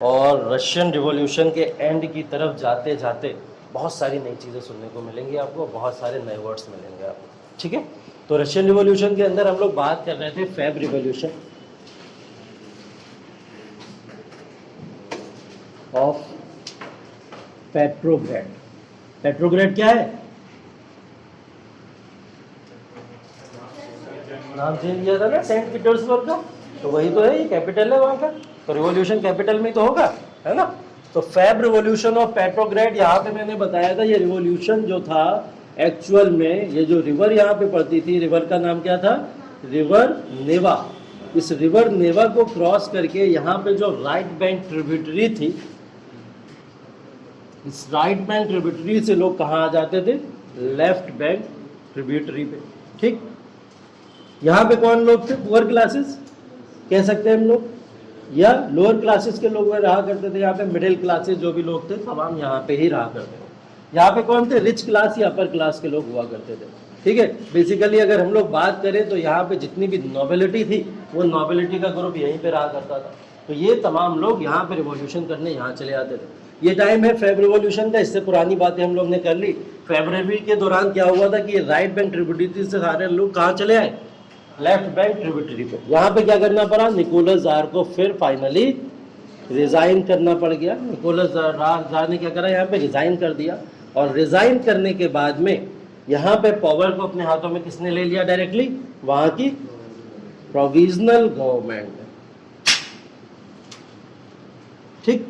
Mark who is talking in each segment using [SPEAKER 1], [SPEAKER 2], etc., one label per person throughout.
[SPEAKER 1] और Russian revolution के and की तरफ जाते जाते बहुत सारी नई चीज़ें सुनने को मिलेंगी आपको, बहुत सारे नए वर्ड्स मिलेंगे आपको। ठीक है, तो रशियन रिवॉल्यूशन के अंदर हम लोग बात कर रहे थे फेब रिवॉल्यूशन ऑफ पेट्रोग्रेड। पेट्रोग्रेड क्या है? नाम चेंज किया था ना सेंट पीटर्सबर्ग का, तो वही तो है, ये कैपिटल है वहाँ का, तो रिवॉल्यूशन कैपिटल में ही तो होगा, है ना। तो फेब रिवॉल्यूशन ऑफ पेट्रोग्रेड, यहाँ पे मैंने बताया था ये रिवॉल्यूशन जो था एक्चुअल में, ये जो रिवर यहाँ पे पड़ती थी, रिवर का नाम क्या था? रिवर नेवा। इस रिवर नेवा को क्रॉस करके यहाँ पे जो राइट बैंक ट्रिब्यूटरी थी, इस राइट बैंक ट्रिब्यूटरी से लोग कहाँ आ जाते थे? लेफ्ट बैंक ट्रिब्यूटरी पे। ठीक, यहाँ पे कौन लोग थे? पुअर क्लासेस कह सकते हैं हम लोग, या लोअर क्लासेस के लोग रहा करते थे। यहाँ पे मिडिल क्लासेस जो भी लोग थे तमाम यहाँ पे ही रहा करते थे। यहाँ पे कौन थे? रिच क्लास या अपर क्लास के लोग हुआ करते थे। ठीक है, बेसिकली अगर हम लोग बात करें तो यहाँ पे जितनी भी नोबिलिटी थी वो नोबिलिटी का ग्रुप यहीं पे रहा करता था। तो ये तमाम लोग यहाँ पे रिवॉल्यूशन करने यहाँ चले आते थे। ये टाइम है फेब रिवॉल्यूशन का, इससे पुरानी बातें हम लोग ने कर ली। फेब्रुवरी के दौरान क्या हुआ था कि राइट बैंक ट्रिब्यूटरी से सारे लोग कहाँ चले आए? लेफ्ट बैंक ट्रिब्यूटरी पे। यहाँ पे क्या करना पड़ा? निकोलस जार को फिर फाइनली रिजाइन करना पड़ गया। निकोलस जार ने क्या करा? यहाँ पे रिजाइन कर दिया, और रिजाइन करने के बाद में यहाँ पे पावर को अपने हाथों में किसने ले लिया? डायरेक्टली वहां की प्रोविजनल गवर्नमेंट। ठीक,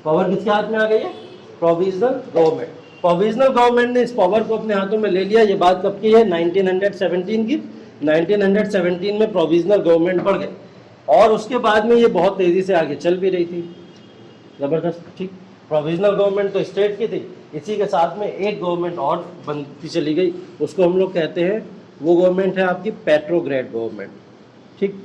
[SPEAKER 1] पावर किसके हाथ में आ गई है? Provisional government. प्रोविजनल गवर्नमेंट ने इस पावर को अपने हाथों में ले लिया। ये बात कब की है? 1917 की। 1917 में प्रोविजनल गवर्नमेंट बढ़ गए, और उसके बाद में ये बहुत तेजी से आगे चल भी रही थी, जबरदस्त। ठीक, प्रोविजनल गवर्नमेंट तो स्टेट की थी, इसी के साथ में एक गवर्नमेंट और बनती चली गई, उसको हम लोग कहते हैं, वो गवर्नमेंट है आपकी पेट्रोग्रेड गवर्नमेंट। ठीक,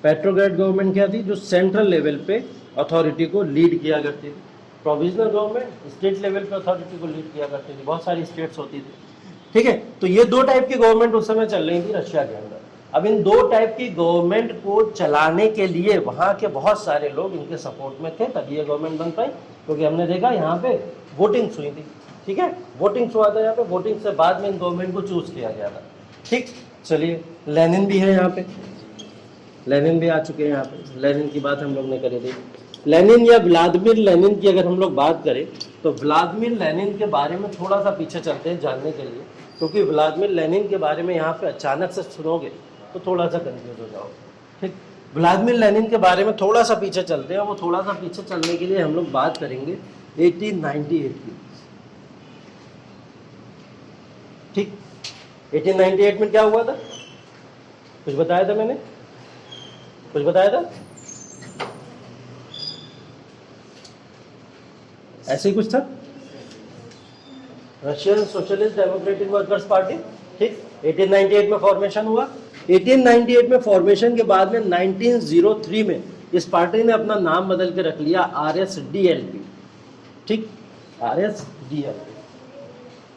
[SPEAKER 1] पेट्रोग्रेड गवर्नमेंट क्या थी? जो सेंट्रल लेवल पे अथॉरिटी को लीड किया करती थी। प्रोविजनल गवर्नमेंट स्टेट लेवल पे अथॉरिटी को लीड किया करती थी, बहुत सारी स्टेट्स होती थी। ठीक है, तो ये दो टाइप की गवर्नमेंट उस समय चल रही थी रशिया के अंदर। अब इन दो टाइप की गवर्नमेंट को चलाने के लिए वहां के बहुत सारे लोग इनके सपोर्ट में थे, तभी ये गवर्नमेंट बन पाई, क्योंकि हमने देखा यहाँ पे वोटिंग्स हुई थी। ठीक है, वोटिंग्स हुआ था यहाँ पे, वोटिंग से बाद में इन गवर्नमेंट को चूज किया गया था। ठीक, चलिए, लेनिन भी है यहाँ पे, लेनिन भी आ चुके हैं यहाँ पे। लेनिन की बात हम लोग ने करी थी। लेनिन या व्लादिमीर लेनिन की अगर हम लोग बात करें तो व्लादिमीर लेनिन के बारे में थोड़ा सा पीछे चलते हैं जानने के लिए, क्योंकि व्लादिमीर लेनिन के बारे में यहाँ पे अचानक से सुनोगे तो थोड़ा सा कंफ्यूज हो जाओगे। ठीक, व्लादिमीर लेनिन के बारे में थोड़ा सा पीछे चलते हैं। वो थोड़ा सा पीछे चलने के लिए हम लोग बात करेंगे 1898 की। ठीक, 1898 में क्या हुआ था? कुछ बताया था मैंने? कुछ बताया था? ऐसे ही कुछ था, Russian socialist democratic workers party. ठीक, 1898 में फॉर्मेशन हुआ। 1898 में फॉर्मेशन के बाद में 1903 में इस पार्टी ने अपना नाम बदल के रख लिया RSDLP। ठीक, RSDLP।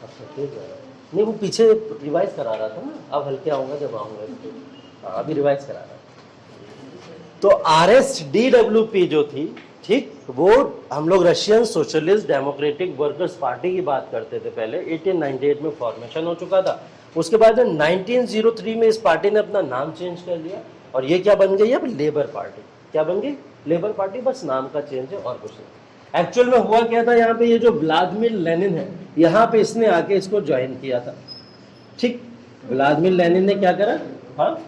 [SPEAKER 1] अच्छा, ठीक है, नहीं वो पीछे रिवाइज करा रहा था ना, अब हल्के आऊंगा जब आऊंगा, अभी रिवाइज करा रहा था। तो RSDWP जो थी, ठीक, वो हम लोग Russian socialist democratic workers party की बात करते थे पहले। 1898 में फॉर्मेशन हो चुका था। उसके बाद 1903 में इस पार्टी ने अपना नाम चेंज कर लिया, और ये क्या बन गई? अब लेबर पार्टी। क्या बन गई? लेबर पार्टी, बस नाम का चेंज है और कुछ नहीं। एक्चुअल में हुआ क्या था? यहाँ पे ये जो व्लादिमीर लेनिन है, यहाँ पे इसने आके इसको ज्वाइन किया था। ठीक, व्लादिमीर लेनिन ने क्या करा? हाँ,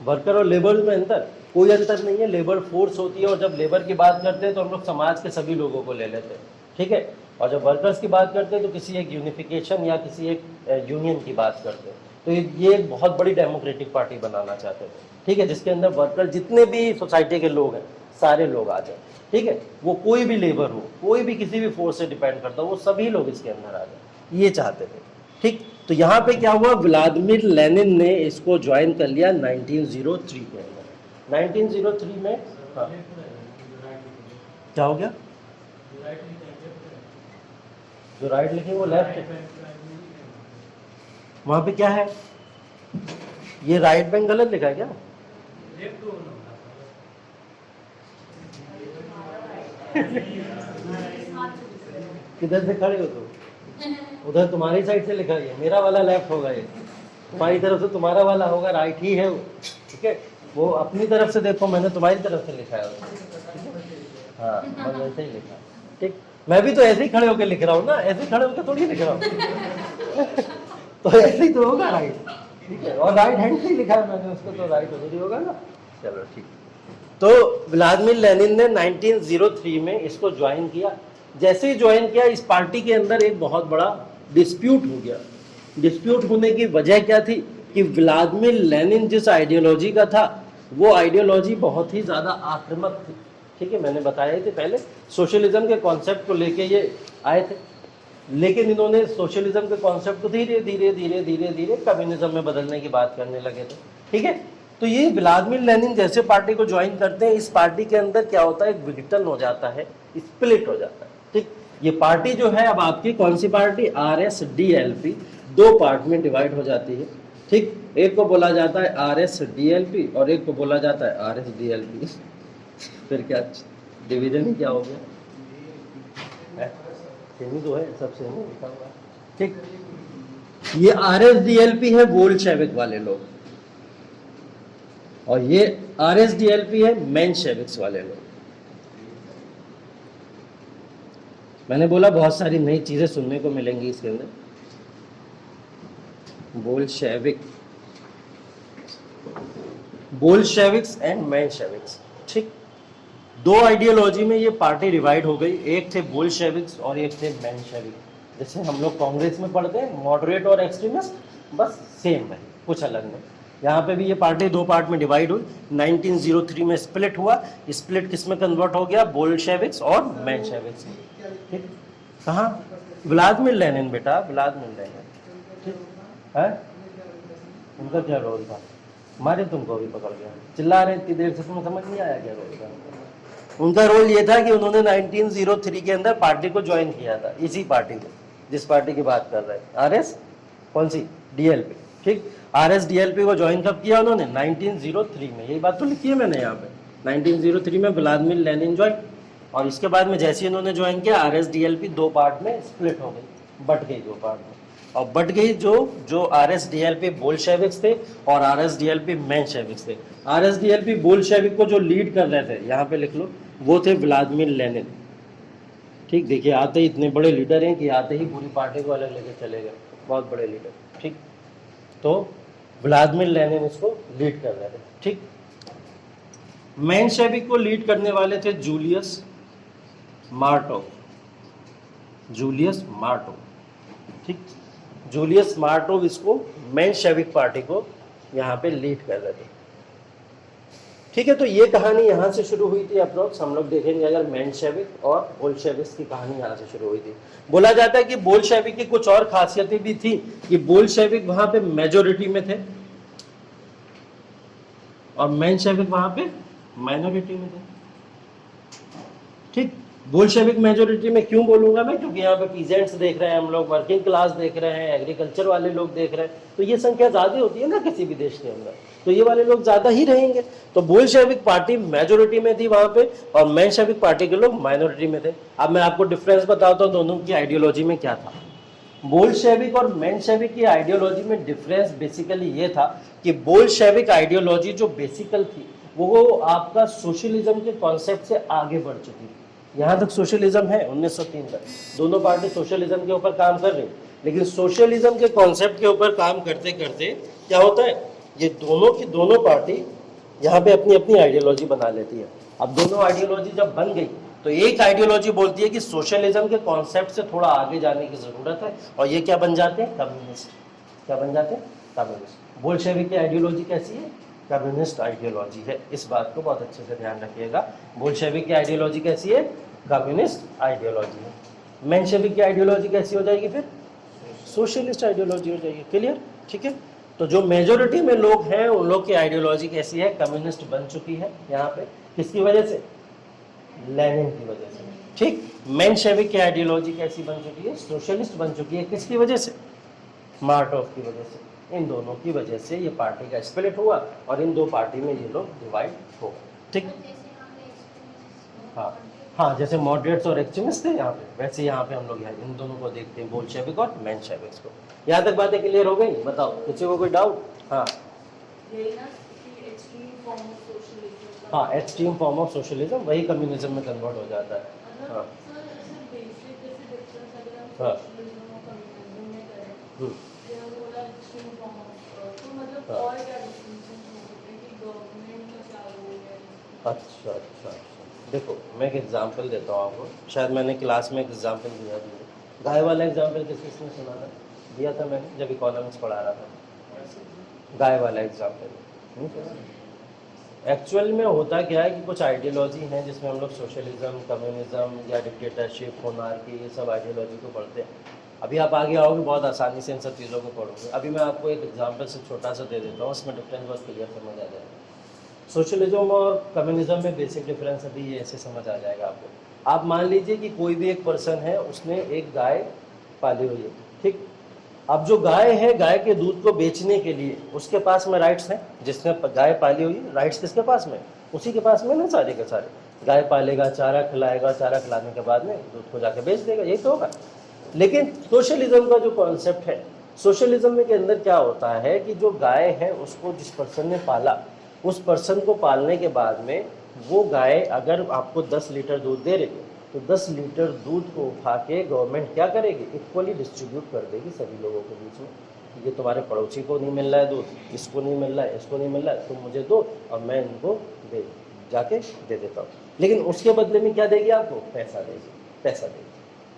[SPEAKER 1] वर्कर और लेबर में अंतर? कोई अंतर नहीं है, लेबर फोर्स होती है, और जब लेबर की बात करते हैं तो हम लोग समाज के सभी लोगों को ले लेते हैं। ठीक है, और जब वर्कर्स की बात करते हैं तो किसी एक यूनिफिकेशन या किसी एक यूनियन की बात करते हैं। तो ये एक बहुत बड़ी डेमोक्रेटिक पार्टी बनाना चाहते थे। ठीक है, जिसके अंदर वर्कर जितने भी सोसाइटी के लोग हैं सारे लोग आ जाए। ठीक है, वो कोई भी लेबर हो, कोई भी किसी भी फोर्स से डिपेंड करता हो, वो सभी लोग इसके अंदर आ जाए, ये चाहते थे। ठीक, तो यहाँ पे क्या हुआ? व्लादिमीर लेनिन ने इसको ज्वाइन कर लिया 1903 के अंदर। 1903 में हाँ, क्या हो गया? जो राइट लिखे वो लेफ्ट है, वहां पे क्या है? ये राइट बैंक गलत लिखा है क्या? किधर से खड़े हो तुम? उधर तुम्हारी साइड से लिखा है, मेरा वाला लेफ्ट होगा, ये तुम्हारी तरफ से तुम्हारा वाला होगा, राइट ही है वो, ठीक है। वो अपनी तरफ से देखो, मैंने तुम्हारी तरफ से लिखा है, हाँ मैं वैसे ही लिखा, ठीक। मैं भी तो ऐसे ही खड़े होकर लिख रहा हूँ ना, ऐसे ही खड़े होकर थोड़ी लिख रहा हूँ। तो ऐसे ही तो होगा राइट, ठीक है। और राइट हैंड से ही लिखा है मैंने उसको, तो राइट उधर होगा ना। चलो ठीक। तो व्लादिमीर लेनिन ने 1903 में इसको ज्वाइन किया। जैसे ही ज्वाइन किया, इस पार्टी के अंदर एक बहुत बड़ा डिस्प्यूट हो गया। डिस्प्यूट होने की वजह क्या थी कि व्लादिमीर लेनिन जिस आइडियोलॉजी का था, वो आइडियोलॉजी बहुत ही ज़्यादा आक्रामक थी, ठीक है। मैंने बताया थे पहले, सोशलिज्म के कॉन्सेप्ट को लेके ये आए थे, लेकिन इन्होंने सोशलिज्म के कॉन्सेप्ट को धीरे धीरे धीरे धीरे धीरे कम्युनिज्म में बदलने की बात करने लगे थे, ठीक है। तो ये व्लादिमीर लेनिन जैसे पार्टी को ज्वाइन करते हैं, इस पार्टी के अंदर क्या होता है, एक विघटन हो जाता है, स्प्लिट हो जाता है, ठीक। ये पार्टी जो है अब आपकी कौन सी पार्टी, RSDLP, दो पार्ट में डिवाइड हो जाती है, ठीक। एक को बोला जाता है RSDLP और एक को बोला जाता है RSDLP। फिर क्या डिवीजन ही क्या हो गया, सेम ही तो है, सब सेम ही लिखा हुआ है, ठीक। ये RSDLP है बोल्शेविक वाले लोग, और ये RSDLP है मेंशेविक्स वाले लोग। मैंने बोला बहुत सारी नई चीजें सुनने को मिलेंगी इसके अंदर। बोल्शेविक्स एंड मेंशेविक्स, ठीक। दो आइडियोलॉजी में ये पार्टी डिवाइड हो गई, एक थे बोल्शेविक्स और एक थे मेंशेविक। जैसे हम लोग कांग्रेस में पढ़ते हैं मॉडरेट और एक्सट्रीमिस्ट, बस सेम है, कुछ अलग नहीं। यहाँ पे भी ये पार्टी दो पार्ट में डिवाइड हुई, 1903 में स्प्लिट हुआ। स्प्लिट किस में कन्वर्ट हो गया, बोल्शेविक्स और मेंशेविक्स, ठीक। कहाँ, व्लादिमीर लेनिन बेटा, व्लादिमीर लेनिन, ठीक है। उनका क्या रोल था, मारे तुमको भी पकड़ गया, चिल्ला रहे इतनी देर से, तुम्हें समझ नहीं आया क्या रोल था उनका? रोल ये था कि उन्होंने 1903 के अंदर पार्टी को ज्वाइन किया था, इसी पार्टी को, जिस पार्टी की बात कर रहे हैं, RS कौन सी, DLP, ठीक। RSDLP को ज्वाइन कब किया उन्होंने, 1903 में, यही बात तो लिखी है मैंने यहाँ पे, 1903 में व्लादिमीर लेनिन ज्वाइन। और इसके बाद में जैसे इन्होंने ज्वाइन किया, RSDLP दो पार्ट में स्प्लिट हो गई, बट गई दो पार्ट में, और बट गई जो RSDLP बोल्शेविक्स थे और RSDLP मेंशेविक्स थे। RSDLP बोल्शेविक को जो लीड कर रहे थे, यहाँ पे लिख लो, वो थे व्लादिमीर लेनिन, ठीक। देखिए आते ही इतने बड़े लीडर हैं कि आते ही पूरी पार्टी को अलग लेके चले गए, बहुत बड़े लीडर, ठीक। तो व्लादिमीर लेनिन इसको लीड कर रहे थे, ठीक। मेंशेविक को लीड करने वाले थे जूलियस मार्टोव, जूलियस मार्टोव, ठीक। जूलियस मार्टोव इसको मेंशेविक पार्टी को यहाँ पे लीड कर रहे थे, ठीक है। तो ये कहानी यहाँ से शुरू हुई थी अप्रोक्स, हम लोग देखेंगे अगर मेंशेविक और बोल्शेविक्स की कहानी यहाँ से शुरू हुई थी। बोला जाता है कि बोल्शेविक की कुछ और खासियतें भी थी कि बोल्शेविक वहां पे मेजोरिटी में थे और मेंशेविक वहां पे माइनॉरिटी में थे, ठीक। बोल्शेविक मेजोरिटी में क्यों बोलूंगा मैं, क्योंकि यहाँ पे पीजेंट्स देख रहे हैं हम लोग, वर्किंग क्लास देख रहे हैं, एग्रीकल्चर वाले लोग देख रहे हैं, तो ये संख्या ज्यादा होती है ना किसी भी देश के अंदर, तो ये वाले लोग ज्यादा ही रहेंगे। तो बोल्शेविक पार्टी मेजोरिटी में थी वहां पे और मेंशेविक पार्टी के लोग माइनॉरिटी में थे। अब मैं आपको डिफरेंस बताता हूँ दोनों की आइडियोलॉजी में क्या था। बोल्शेविक और मेंशेविक की आइडियोलॉजी में डिफरेंस बेसिकली ये था कि बोल्शेविक आइडियोलॉजी जो बेसिकल थी वो आपका सोशलिज्म के कॉन्सेप्ट से आगे बढ़ चुकी थी। यहाँ तक सोशलिज्म है 1903 तक, दोनों पार्टी सोशलिज्म के ऊपर काम कर रही, लेकिन सोशलिज्म के कॉन्सेप्ट के ऊपर काम करते करते क्या होता है, ये दोनों की दोनों पार्टी यहाँ पे अपनी अपनी आइडियोलॉजी बना लेती है। अब दोनों आइडियोलॉजी जब बन गई तो एक आइडियोलॉजी बोलती है कि सोशलिज्म के कॉन्सेप्ट से थोड़ा आगे जाने की जरूरत है, और ये क्या बन जाते हैं, कम्युनिस्ट। क्या बन जाते हैं, कम्युनिस्ट। बोल्शेविक की आइडियोलॉजी कैसी है, कम्युनिस्ट आइडियोलॉजी है, इस बात को बहुत अच्छे से ध्यान रखिएगा। बोल्शेविक की आइडियोलॉजी कैसी है, कम्युनिस्ट आइडियोलॉजी है। मेंशेविक की आइडियोलॉजी कैसी हो जाएगी, फिर सोशलिस्ट आइडियोलॉजी हो जाएगी। क्लियर, ठीक है। तो जो मेजोरिटी में लोग हैं उन लोग की आइडियोलॉजी कैसी है, कम्युनिस्ट बन चुकी है। यहाँ पे किसकी वजह से, लेनिन की वजह से, ठीक। मेंशेविक की आइडियोलॉजी कैसी बन चुकी है, सोशलिस्ट बन चुकी है, किसकी वजह से, मार्टोव की वजह से। इन दोनों की वजह से ये पार्टी का स्प्लिट हुआ और इन दो पार्टी में ये लोग डिवाइड हो गए, ठीक। हाँ हाँ, जैसे मॉडरेट्स और एक्सट्रीमिस्ट थे यहाँ पे, वैसे यहाँ पे हम लोग यहाँ इन दोनों को देखते हैं, बोल्शेविक और मेंशेविक्स को। यहाँ तक बातें क्लियर हो गई? बताओ किसी को कोई डाउट? हाँ हाँ, एक्सट्रीम फॉर्म ऑफ सोशलिज्म वही कम्युनिज्म में कन्वर्ट हो जाता है। हाँ हाँ अच्छा अच्छा अच्छा, देखो मैं एक एग्जांपल देता हूँ आपको, शायद मैंने क्लास में एक एग्जांपल दिया भी है। गाय वाला एग्जांपल किसने सुना था? दिया था मैंने जब इकोनॉमिक्स पढ़ा रहा था। गाय वाला एग्जांपल एक्चुअल में होता क्या है कि कुछ आइडियोलॉजी हैं जिसमें हम लोग सोशलिज्म, कम्युनिज्म या डिक्टेटरशिप, मोनार्की, ये सब आइडियोलॉजी को पढ़ते हैं। अभी आप आगे आओगे बहुत आसानी से इन सब चीज़ों को पढ़ोगे। अभी मैं आपको एक एग्जांपल से छोटा सा दे देता हूँ, उसमें डिफरेंस बहुत क्लियर समझ आ जाएगा। सोशलिज्म और कम्युनिज्म में बेसिक डिफरेंस अभी ये ऐसे समझ आ जाएगा आपको। आप मान लीजिए कि कोई भी एक पर्सन है, उसने एक गाय पाली हुई है, ठीक। अब जो गाय है, गाय के दूध को बेचने के लिए उसके पास में राइट्स हैं। जिसने गाय पाली हुई है, राइट्स किसके पास में? उसी के पास में ना, सारे के सारे। गाय पालेगा, चारा खिलाएगा, चारा खिलाने के बाद में दूध को जाके बेच देगा, यही तो होगा। लेकिन सोशलिज्म का जो कॉन्सेप्ट है, सोशलिज्म में के अंदर क्या होता है कि जो गाय है उसको जिस पर्सन ने पाला, उस पर्सन को पालने के बाद में वो गाय अगर आपको 10 लीटर दूध दे रही है, तो 10 लीटर दूध को उठा के गवर्नमेंट क्या करेगी? इक्वली डिस्ट्रीब्यूट कर देगी सभी लोगों के बीच में। ये तुम्हारे पड़ोसी को नहीं मिल रहा है दूध, इसको नहीं मिल रहा है, इसको नहीं मिल रहा है, तुम मुझे दो और मैं इनको जाके दे देता हूँ। लेकिन उसके बदले में क्या देगी आपको? पैसा देगी, पैसा देगी,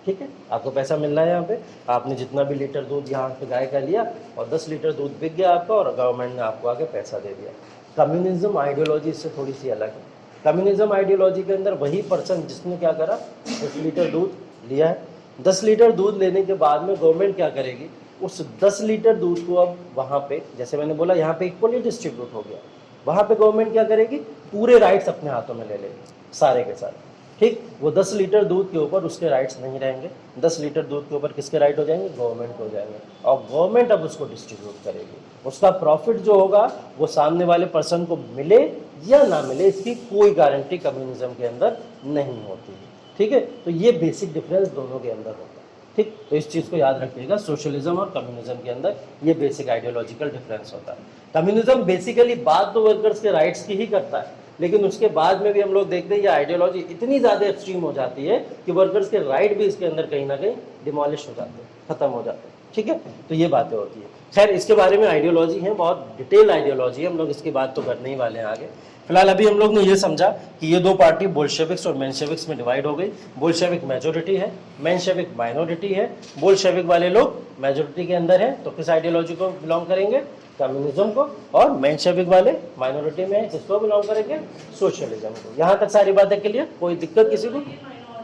[SPEAKER 1] ठीक है। आपको पैसा मिल रहा है यहाँ पे, आपने जितना भी लीटर दूध यहाँ पे गाय का लिया और 10 लीटर दूध बिक गया आपका, और गवर्नमेंट ने आपको आके पैसा दे दिया। कम्युनिज्म आइडियोलॉजी इससे थोड़ी सी अलग है। कम्युनिज्म आइडियोलॉजी के अंदर वही पर्सन जिसने क्या करा, 10 लीटर दूध लिया है, 10 लीटर दूध लेने के बाद में गवर्नमेंट क्या करेगी? उस 10 लीटर दूध को अब वहाँ पे, जैसे मैंने बोला यहाँ पे इक्वली डिस्ट्रीब्यूट हो गया, वहाँ पे गवर्नमेंट क्या करेगी? पूरे राइट्स अपने हाथों में ले लेगी, सारे के सारे, ठीक। वो 10 लीटर दूध के ऊपर उसके राइट्स नहीं रहेंगे, 10 लीटर दूध के ऊपर किसके राइट हो जाएंगे? गवर्नमेंट हो जाएंगे, और गवर्नमेंट अब उसको डिस्ट्रीब्यूट करेगी। उसका प्रॉफिट जो होगा वो सामने वाले पर्सन को मिले या ना मिले, इसकी कोई गारंटी कम्युनिज्म के अंदर नहीं होती है, ठीक है। तो ये बेसिक डिफरेंस दोनों के अंदर होता है, ठीक। तो इस चीज़ को याद रखिएगा, सोशलिज्म और कम्युनिज्म के अंदर ये बेसिक आइडियोलॉजिकल डिफरेंस होता है। कम्युनिज्म बेसिकली बात तो वर्कर्स के राइट्स की ही करता है, लेकिन उसके बाद में भी हम लोग देखते हैं ये आइडियोलॉजी इतनी ज़्यादा एक्सट्रीम हो जाती है कि वर्कर्स के राइट भी इसके अंदर कहीं ना कहीं डिमोलिश हो जाते हैं, खत्म हो जाते हैं, ठीक है। तो ये बातें होती है। खैर इसके बारे में आइडियोलॉजी है, बहुत डिटेल आइडियोलॉजी है, हम लोग इसकी बात तो करने ही वाले हैं आगे। फिलहाल अभी हम लोग ने ये समझा कि ये दो पार्टी बोल्शेविक्स और मेंशेविक्स में डिवाइड हो गई। बोल्शेविक मेजोरिटी है, मेंशेविक माइनॉरिटी है। बोल्शेविक वाले लोग मेजोरिटी के अंदर हैं, तो किस आइडियोलॉजी को बिलोंग करेंगे? कम्युनिज्म को। और मेंशेविक वाले माइनॉरिटी में है, किसको बिलोंग करेंगे? सोशलिज्म को। यहाँ तक सारी बातें क्लियर? कोई दिक्कत किसी को?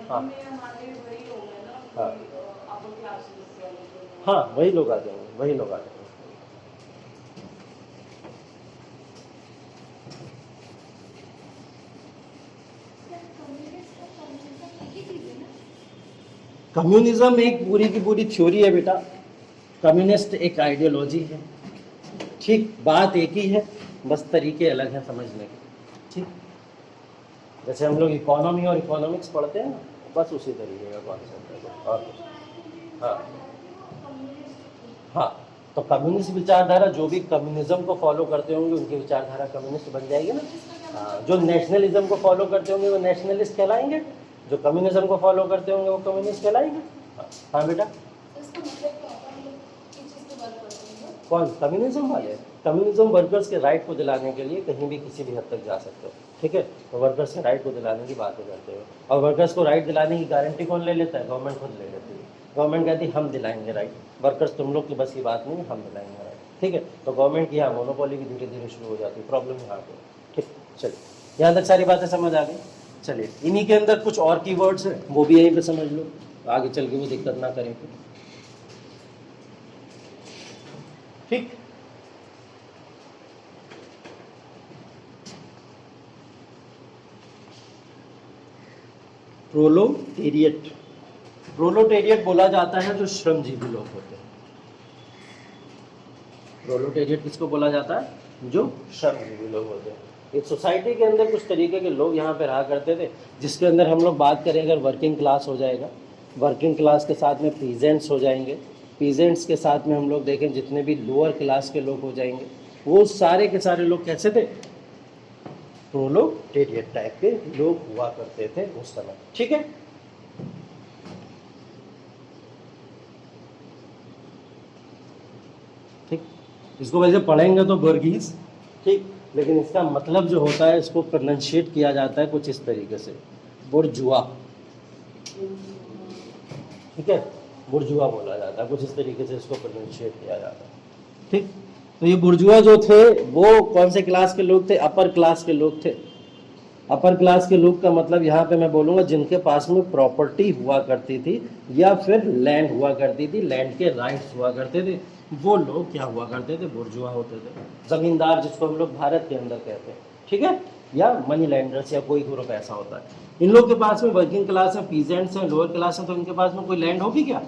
[SPEAKER 1] हाँ हाँ हाँ, वही लोग आ जाएंगे, वही लोग आ जाएंगे। कम्युनिज्म एक पूरी की पूरी थ्योरी है बेटा, कम्युनिस्ट एक आइडियोलॉजी है, ठीक। बात एक ही है, बस तरीके अलग हैं समझने के, ठीक। जैसे हम लोग इकोनॉमी और इकोनॉमिक्स पढ़ते हैं ना, बस उसी तरीके का कॉन्सेप्ट है और कुछ। हाँ हाँ, तो कम्युनिस्ट विचारधारा, जो भी कम्युनिज्म को फॉलो करते होंगे उनकी विचारधारा कम्युनिस्ट बन जाएगी ना। हाँ, जो नेशनलिज्म को फॉलो करते होंगे वो नेशनलिस्ट कहलाएंगे, जो कम्युनिज्म को फॉलो करते होंगे वो कम्युनिस्ट कहलाएंगे। हाँ बेटा, कौन? कम्युनिज्म वाले। कम्युनिज्म वर्कर्स के राइट को दिलाने के लिए कहीं भी किसी भी हद तक जा सकते हो, ठीक है। तो वर्कर्स के राइट को दिलाने की बातें करते हो, और वर्कर्स को राइट दिलाने की गारंटी कौन ले लेता है? गवर्नमेंट खुद ले लेती है। गवर्नमेंट कहती है हम दिलाएंगे राइट, वर्कर्स तुम लोग की बस की बात नहीं, हम दिलाएंगे राइट, ठीक है। तो गवर्नमेंट की यहाँ मोनोपोली भी धीरे धीरे शुरू हो जाती है, प्रॉब्लम यहाँ पे, ठीक। चलिए यहाँ तक सारी बातें समझ आ गई। चलिए इन्हीं के अंदर कुछ और कीवर्ड्स हैं, वो भी यहीं पे समझ लो, आगे चल के वो दिक्कत ना करें, ठीक। प्रोलोटेरिएट, प्रोलोटेरिएट बोला जाता है जो श्रमजीवी लोग होते हैं। प्रोलोटेरिएट किसको बोला जाता है? जो श्रमजीवी लोग होते हैं। एक सोसाइटी के अंदर कुछ तरीके के लोग यहाँ पे रहा करते थे, जिसके अंदर हम लोग बात करें अगर वर्किंग क्लास हो जाएगा, वर्किंग क्लास के साथ में पीजेंट्स हो जाएंगे, पीजेंट्स के साथ में हम लोग देखें जितने भी लोअर क्लास के लोग हो जाएंगे, वो सारे के सारे लोग कैसे थे, प्रोलेटेरिएट टाइप के लोग हुआ करते थे उस समय। ठीक है, ठीक, इसको वैसे पढ़ेंगे तो वर्गीज, ठीक, लेकिन इसका मतलब जो होता है इसको प्रोनाउंशिएट किया जाता है कुछ इस तरीके से, बुर्जुआ। ठीक है, बुर्जुआ बोला जाता है, कुछ इस तरीके से इसको प्रोनाउंशिएट किया जाता है। ठीक, तो ये बुर्जुआ जो थे वो कौन से क्लास के लोग थे, अपर क्लास के लोग थे। अपर क्लास के लोग का मतलब यहाँ पे मैं बोलूँगा जिनके पास में प्रॉपर्टी हुआ करती थी या फिर लैंड हुआ करती थी, लैंड के राइट्स हुआ करते थे, वो लोग क्या हुआ करते थे, बुर्जुआ होते थे। ज़मींदार जिसको हम लोग भारत के अंदर कहते हैं, ठीक है, या मनी लैंडर्स या कोई ग्रुप ऐसा होता है। इन लोग के पास में वर्किंग क्लास है, पीजेंट्स हैं, लोअर क्लास है, तो इनके पास में कोई लैंड होगी क्या,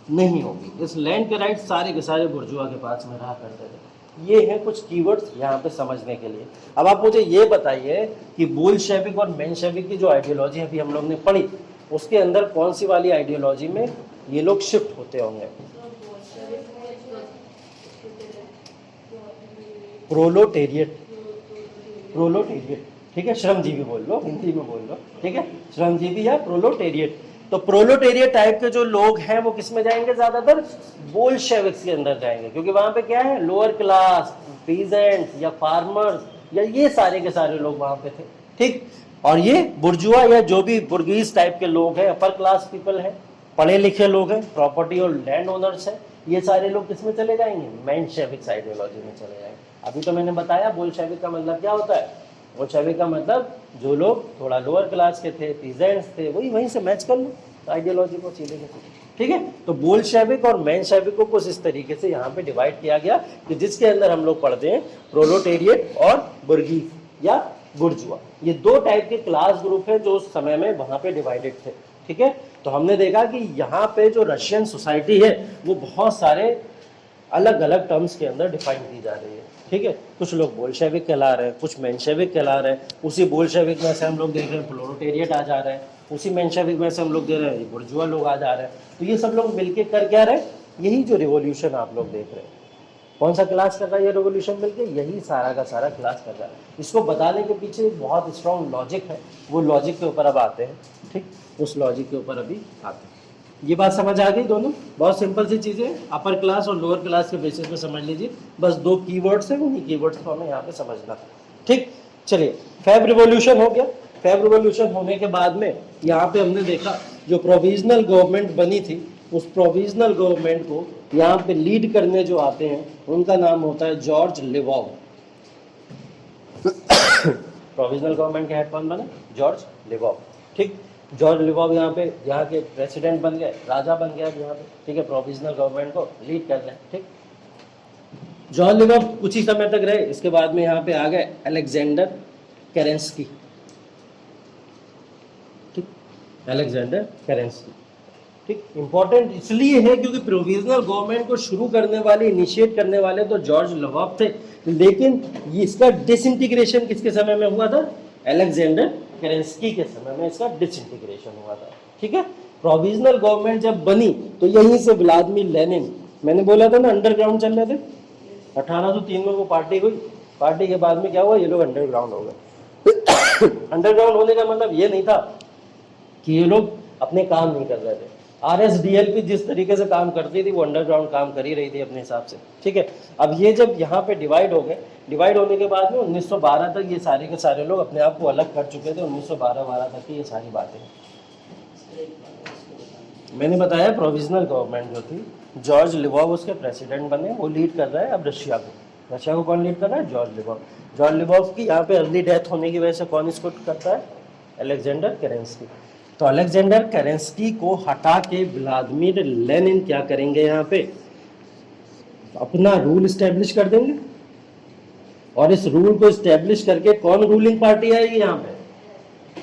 [SPEAKER 1] नहीं होगी। इस लैंड के राइट सारे के सारे बुर्जुआ के पास में रहा करते थे। ये हैं कुछ कीवर्ड्स यहाँ पे समझने के लिए। अब आप मुझे ये बताइए कि बोल्शेविक और मेंशेविक की जो आइडियोलॉजी अभी हम लोग ने पढ़ी, उसके अंदर कौन सी वाली आइडियोलॉजी में ये लोग शिफ्ट होते होंगे, प्रोलेटेरिएट, प्रोलेटेरिएट, ठीक है, श्रमजीवी बोल लो, हिंदी में बोल लो, ठीक है, श्रमजीवी या प्रोलेटेरिएट। तो प्रोलेटेरिएट टाइप के जो लोग हैं वो किस में जाएंगे, ज्यादातर बोल्शेविक्स के अंदर जाएंगे, क्योंकि वहां पे क्या है, लोअर क्लास, पीजेंट्स या फार्मर्स या ये सारे के सारे लोग वहां पे थे। ठीक, और ये बुर्जुआ या जो भी बुर्गीज टाइप के लोग हैं, अपर क्लास पीपल हैं, पढ़े लिखे लोग हैं, प्रॉपर्टी और लैंड ओनर्स हैं, ये सारे लोग किस में चले जाएंगे, मेंशेविक आइडियोलॉजी में चले जाएंगे। अभी तो मैंने बताया बोल्शेविक का मतलब क्या होता है, बोल्शेविक का मतलब जो लोग थोड़ा लोअर क्लास के थे, पीजेंट्स थे, वही वहीं से मैच कर लो आइडियोलॉजी को सीधे के सीधे। ठीक है, तो बोल्शेविक और मेंशेविक को कुछ इस तरीके से यहाँ पे डिवाइड किया गया कि जिसके अंदर हम लोग पढ़ते हैं प्रोलेटेरिएट और बुर्गीज या बुर्जुआ, ये दो टाइप के क्लास ग्रुप हैं जो उस समय में वहां पे डिवाइडेड थे। ठीक है, तो हमने देखा कि यहाँ पे जो रशियन सोसाइटी है वो बहुत सारे अलग अलग टर्म्स के अंदर डिफाइन की जा रही है। ठीक है, कुछ लोग बोल्शेविक कहला रहे हैं, कुछ मेंशेविक कहला रहे हैं, उसी बोल्शेविक में से हम लोग देख रहे हैं प्रोलेटेरिएट आ जा रहे हैं, उसी मेंशेविक में से हम लोग दे रहे हैं बुर्जुआ लोग आ जा रहे हैं। तो ये सब लोग मिलके कर क्या रहे, यही जो रिवॉल्यूशन आप लोग देख रहे हैं, कौन सा क्लास कर रहा है ये रिवॉल्यूशन मिलके, यही सारा का सारा क्लास कर रहा है। इसको बताने के पीछे एक बहुत स्ट्रॉन्ग लॉजिक है, वो लॉजिक के ऊपर अब आते हैं। ठीक, उस लॉजिक के ऊपर अभी आते हैं। ये बात समझ आ गई दोनों, बहुत सिंपल सी चीज़ें, अपर क्लास और लोअर क्लास के बेसिस पे समझ लीजिए, बस दो कीवर्ड्स हैं, उन्हीं कीवर्ड्स को हमें यहाँ पे समझना। ठीक, चलिए, फेब रिवॉल्यूशन हो गया। फेब रिवॉल्यूशन होने के बाद में यहाँ पे हमने देखा जो प्रोविजनल गवर्नमेंट बनी थी, उस प्रोविजनल गवर्नमेंट को यहाँ पे लीड करने जो आते हैं उनका नाम होता है जॉर्ज लिवॉव। प्रोविजनल गवर्नमेंट के हेड कौन बने, जॉर्ज लिवॉव। ठीक, जॉर्ज लिवॉव यहाँ पे यहाँ के प्रेसिडेंट बन गए, राजा बन गया यहाँ पे। ठीक है, प्रोविजनल गवर्नमेंट को लीड कर रहे हैं। ठीक, जॉर्ज लिवॉव कुछ ही समय तक रहे, इसके बाद में यहाँ पे आ गए अलेक्जेंडर केरेंस्की। ठीक, अलेक्जेंडर केरेंस्की। ठीक, इंपॉर्टेंट इसलिए है क्योंकि प्रोविजनल गवर्नमेंट को शुरू करने वाले, इनिशिएट करने वाले तो जॉर्ज लिवॉव थे, लेकिन इसका डिसइंटीग्रेशन किसके समय में हुआ था, अलेक्जेंडर केरेंस्की के समय में इसका डिसइंटीग्रेशन हुआ था। ठीक है, प्रोविजनल गवर्नमेंट जब बनी तो यहीं से व्लादिमीर लेनिन, मैंने बोला था ना अंडरग्राउंड चल रहे थे, 1803 में वो पार्टी हुई, पार्टी के बाद में क्या हुआ, ये लोग अंडरग्राउंड हो गए। अंडरग्राउंड होने का मतलब ये नहीं था कि ये लोग अपने काम नहीं कर रहे थे, RSDLP जिस तरीके से काम करती थी वो अंडरग्राउंड काम कर ही रही थी अपने हिसाब से। ठीक है, अब ये जब यहाँ पे डिवाइड हो गए, डिवाइड होने के बाद में 1912 तक ये सारे के सारे लोग अपने आप को अलग कर चुके थे। 1912 तक की ये सारी बातें मैंने बताया। प्रोविजनल गवर्नमेंट जो थी, जॉर्ज लिवॉव उसके प्रेसिडेंट बने, वो लीड कर रहा है अब रशिया को। रशिया को कौन लीड कर रहा है, जॉर्ज लिवॉव। जॉर्ज लिवॉव की यहाँ पे अर्ली डेथ होने की वजह से कौन इसको करता है, अलेक्जेंडर केरेंस्की। तो अलेक्जेंडर केरेंस्की को हटा के व्लादिमीर लेनिन क्या करेंगे, यहाँ पे अपना रूल स्टैब्लिश कर देंगे। और इस रूल को स्टैब्लिश करके कौन रूलिंग पार्टी आएगी यहाँ पे,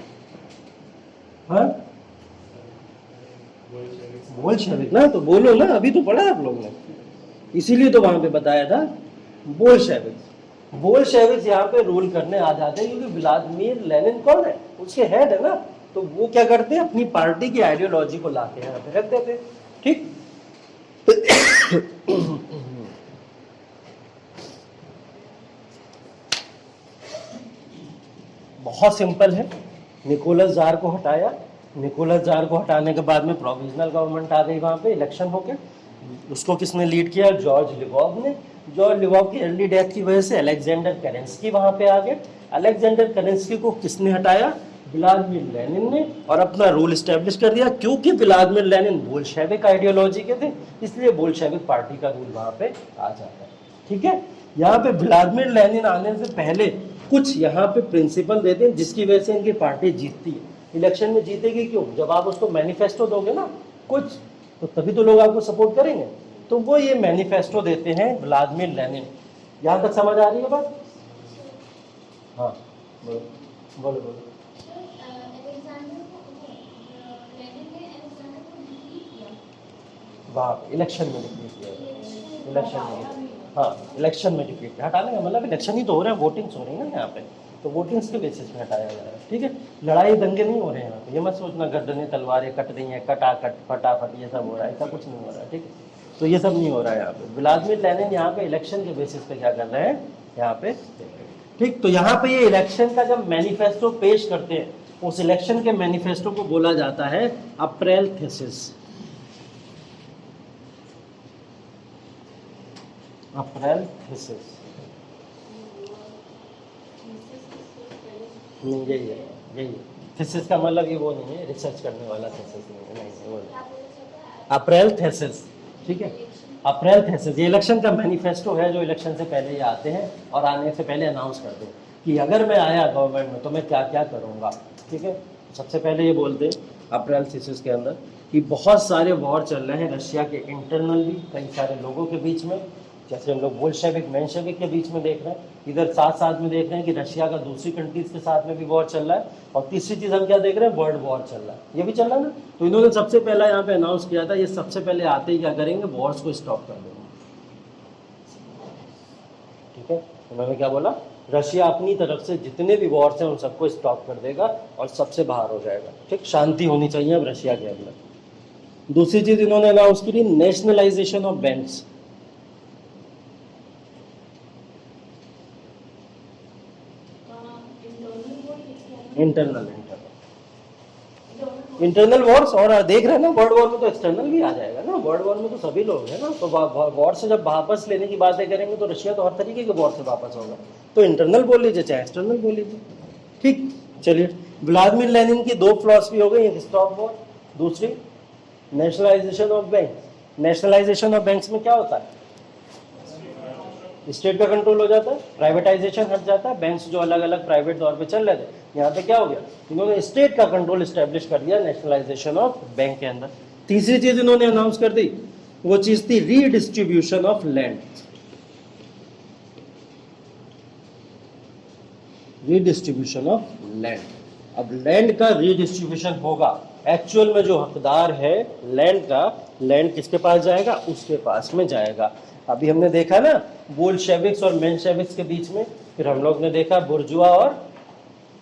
[SPEAKER 1] हाँ, बोल्शेविक ना। तो बोलो ना, अभी तो पढ़ा आप लोगों ने, इसीलिए तो वहां पे बताया था बोल्शेविक। बोल्शेविक्स यहाँ पे रूल करने आ जाते हैं क्योंकि व्लादिमीर लेनिन कौन है, उसके हेड है ना, तो वो क्या करते हैं अपनी पार्टी की आइडियोलॉजी को लाके यहाँ पे रख देते हैं। ठीक बहुत सिंपल है, निकोलस जार को हटाया, निकोलस जार को हटाने के बाद में प्रोविजनल गवर्नमेंट आ गई, वहां पे इलेक्शन होके, उसको किसने लीड किया, जॉर्ज लिवोव ने। जॉर्ज लिवोव की अर्ली डेथ की वजह से अलेक्जेंडर केरेंस्की वहां पे आ गए। अलेक्जेंडर केरेंस्की को किसने हटाया, व्लादिमीर लेनिन ने, और अपना रूल स्टैब्लिश कर दिया। क्योंकि व्लादिमीर लेनिन बोल्शेविक आइडियोलॉजी के थे, इसलिए बोल्शेविक पार्टी का रूल वहां पे आ जाता है। ठीक है, यहाँ पे व्लादिमीर लेनिन आने से पहले कुछ यहाँ पे प्रिंसिपल देते हैं जिसकी वजह से इनकी पार्टी जीतती है। इलेक्शन में जीतेगी क्यों, जब आप उसको मैनिफेस्टो दोगे ना कुछ, तो तभी तो लोग आपको सपोर्ट करेंगे। तो वो ये मैनिफेस्टो देते हैं व्लादिमीर लेनिन। यहाँ तक समझ आ रही है बात? हाँ बोलो बोलो बोलो। वाह, इलेक्शन में डिफीट किया, इलेक्शन में, हाँ इलेक्शन में डिफीट किया। हटाने का मतलब इलेक्शन ही तो हो रहा है, वोटिंग्स हो रही है ना यहाँ पे, तो वोटिंग्स के बेसिस पे हटाया जा रहा है। ठीक है, लड़ाई दंगे नहीं हो रहे हैं यहाँ पे, ये मत सोचना गर्दनें तलवारें कट रही हैं, कटाकट फटाफट ये सब हो रहा है, ऐसा कुछ नहीं हो रहा है। ठीक है, तो ये सब नहीं हो रहा है यहाँ पे। व्लादिमीर लेनिन यहाँ पे इलेक्शन के बेसिस पे क्या कर रहे हैं यहाँ पे। ठीक, तो यहाँ पे ये इलेक्शन का जब मैनिफेस्टो पेश करते हैं, उस इलेक्शन के मैनिफेस्टो को बोला जाता है अप्रैल थीसिस। अप्रैल थीसिस नहीं, यही है, यही है। थीसिस का मतलब ये वो नहीं है, रिसर्च करने वाला थीसिस नहीं है, नहीं वो नहीं। अप्रैल थीसिस, ठीक है, अप्रैल थीसिस ये इलेक्शन का मैनिफेस्टो है जो इलेक्शन से पहले ये आते हैं और आने से पहले अनाउंस करते हैं कि अगर मैं आया गवर्नमेंट में तो मैं क्या क्या करूँगा। ठीक है, सबसे पहले ये बोलते हैं अप्रैल थीसिस के अंदर कि बहुत सारे वॉर चल रहे हैं रशिया के इंटरनल भी, कई सारे लोगों के बीच में, जैसे हम लोग बोल्शेविक मेंशेविक के बीच में देख रहे हैं, इधर साथ साथ में देख रहे हैं कि रशिया का दूसरी कंट्रीज के साथ में भी वॉर चल रहा है, और तीसरी चीज़ हम क्या देख रहे हैं, वर्ल्ड वॉर चल रहा है, ये भी चल रहा है ना। तो इन्होंने सबसे पहला यहाँ पे अनाउंस किया था, ये सबसे पहले आते ही क्या करेंगे, वॉर्स को स्टॉप कर देंगे। ठीक है, उन्होंने क्या बोला, रशिया अपनी तरफ से जितने भी वॉर्स हैं उन सबको स्टॉप कर देगा और सबसे बाहर हो जाएगा। ठीक, शांति होनी चाहिए अब रशिया के अंदर। दूसरी चीज़ इन्होंने अनाउंस की, nationalisation of banks. Internal internal Wars, और देख रहे हैं ना वर्ल्ड वॉर में तो एक्सटर्नल भी आ जाएगा ना, वर्ल्ड वॉर में तो सभी लोग हैं ना, तो वॉर से जब वापस लेने की बातें करेंगे तो रशिया तो हर तरीके के वॉर से वापस होगा, तो इंटरनल बोल लीजिए चाहे एक्सटर्नल बोल लीजिए। ठीक, चलिए, व्लादिमीर लेनिन की दो फिलॉसफी हो गई, एक स्टॉप वॉर, दूसरी nationalisation of bank. Nationalisation of banks में क्या होता है, स्टेट का कंट्रोल हो जाता है, प्राइवेटाइजेशन हट जाता है, बैंक्स जो अलग अलग प्राइवेट तौर पे चल रहे थे, यहाँ पे क्या हो गया, इन्होंने स्टेट का कंट्रोल स्टैब्लिश कर दिया नेशनलाइजेशन ऑफ बैंक के अंदर। तीसरी चीज इन्होंने अनाउंस कर दी, वो चीज थी redistribution of land. Redistribution of land, अब लैंड का रीडिस्ट्रीब्यूशन होगा, एक्चुअल में जो हकदार है लैंड का, लैंड किसके पास जाएगा, उसके पास में जाएगा। अभी हमने देखा ना बोल्शेविक्स और मेंशेविक्स के बीच में, फिर हम लोग ने देखा बुर्जुआ और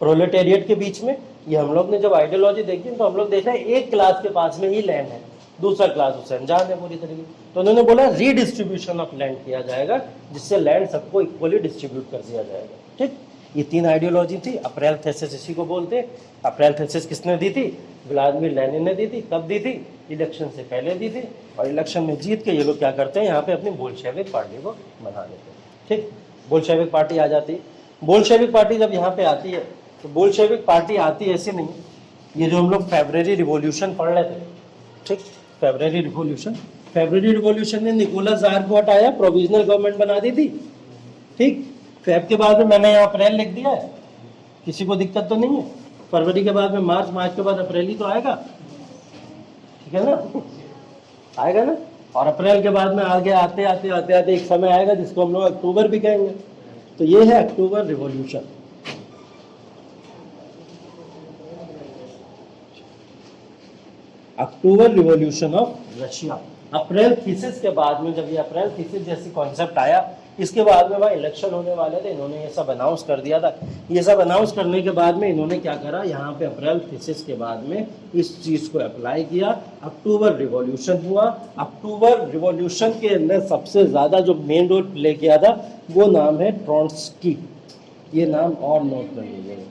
[SPEAKER 1] प्रोलेटेरिएट के बीच में। ये हम लोग ने जब आइडियोलॉजी देखी तो हम लोग देखा एक क्लास के पास में ही लैंड है, दूसरा क्लास उससे अनजान है पूरी तरीके। तो उन्होंने बोला रीडिस्ट्रीब्यूशन ऑफ लैंड किया जाएगा, जिससे लैंड सबको इक्वली डिस्ट्रीब्यूट कर दिया जाएगा। ठीक, ये तीन आइडियोलॉजी थी। अप्रैल थीसिस इसी को बोलते। अप्रैल थीसिस किसने दी थी, व्लादिमीर लेनिन ने दी थी। कब दी थी, इलेक्शन से पहले दी थी, और इलेक्शन में जीत के ये लोग क्या करते हैं, यहाँ पे अपनी बोल्शेविक पार्टी को बना देते हैं। ठीक, बोल्शेविक पार्टी आ जाती है। बोल्शेविक पार्टी जब यहाँ पे आती है तो बोल्शेविक पार्टी आती ऐसे नहीं, ये जो हम लोग फेब्रुअरी रिवॉल्यूशन पढ़ रहे थे, ठीक, फेब्रुअरी रिवॉल्यूशन ने निकोलस जार को हटाया, प्रोविजनल गवर्नमेंट बना दी थी। ठीक, फेब के बाद में मैंने यहाँ अप्रैल लिख दिया है, किसी को दिक्कत तो नहीं है। फरवरी के बाद में मार्च, मार्च के बाद अप्रैल ही तो आएगा, ठीक है ना, आएगा ना। और अप्रैल के बाद में आगे आते आते आते आते एक समय आएगा जिसको हम लोग अक्टूबर भी कहेंगे। तो ये है October revolution. October revolution of Russia. April thesis के बाद में जब ये अप्रैल थीसिस जैसी कॉन्सेप्ट आया, इसके बाद में भाई इलेक्शन होने वाले थे, इन्होंने ये सब अनाउंस कर दिया था। ये सब अनाउंस करने के बाद में इन्होंने क्या करा, यहाँ पे अप्रैल थीसिस के बाद में इस चीज़ को अप्लाई किया। अक्टूबर रिवॉल्यूशन हुआ। अक्टूबर रिवॉल्यूशन के अंदर सबसे ज़्यादा जो मेन रोल प्ले किया था वो नाम है ट्रॉट्स्की। ये नाम और नोट कर लीजिएगा।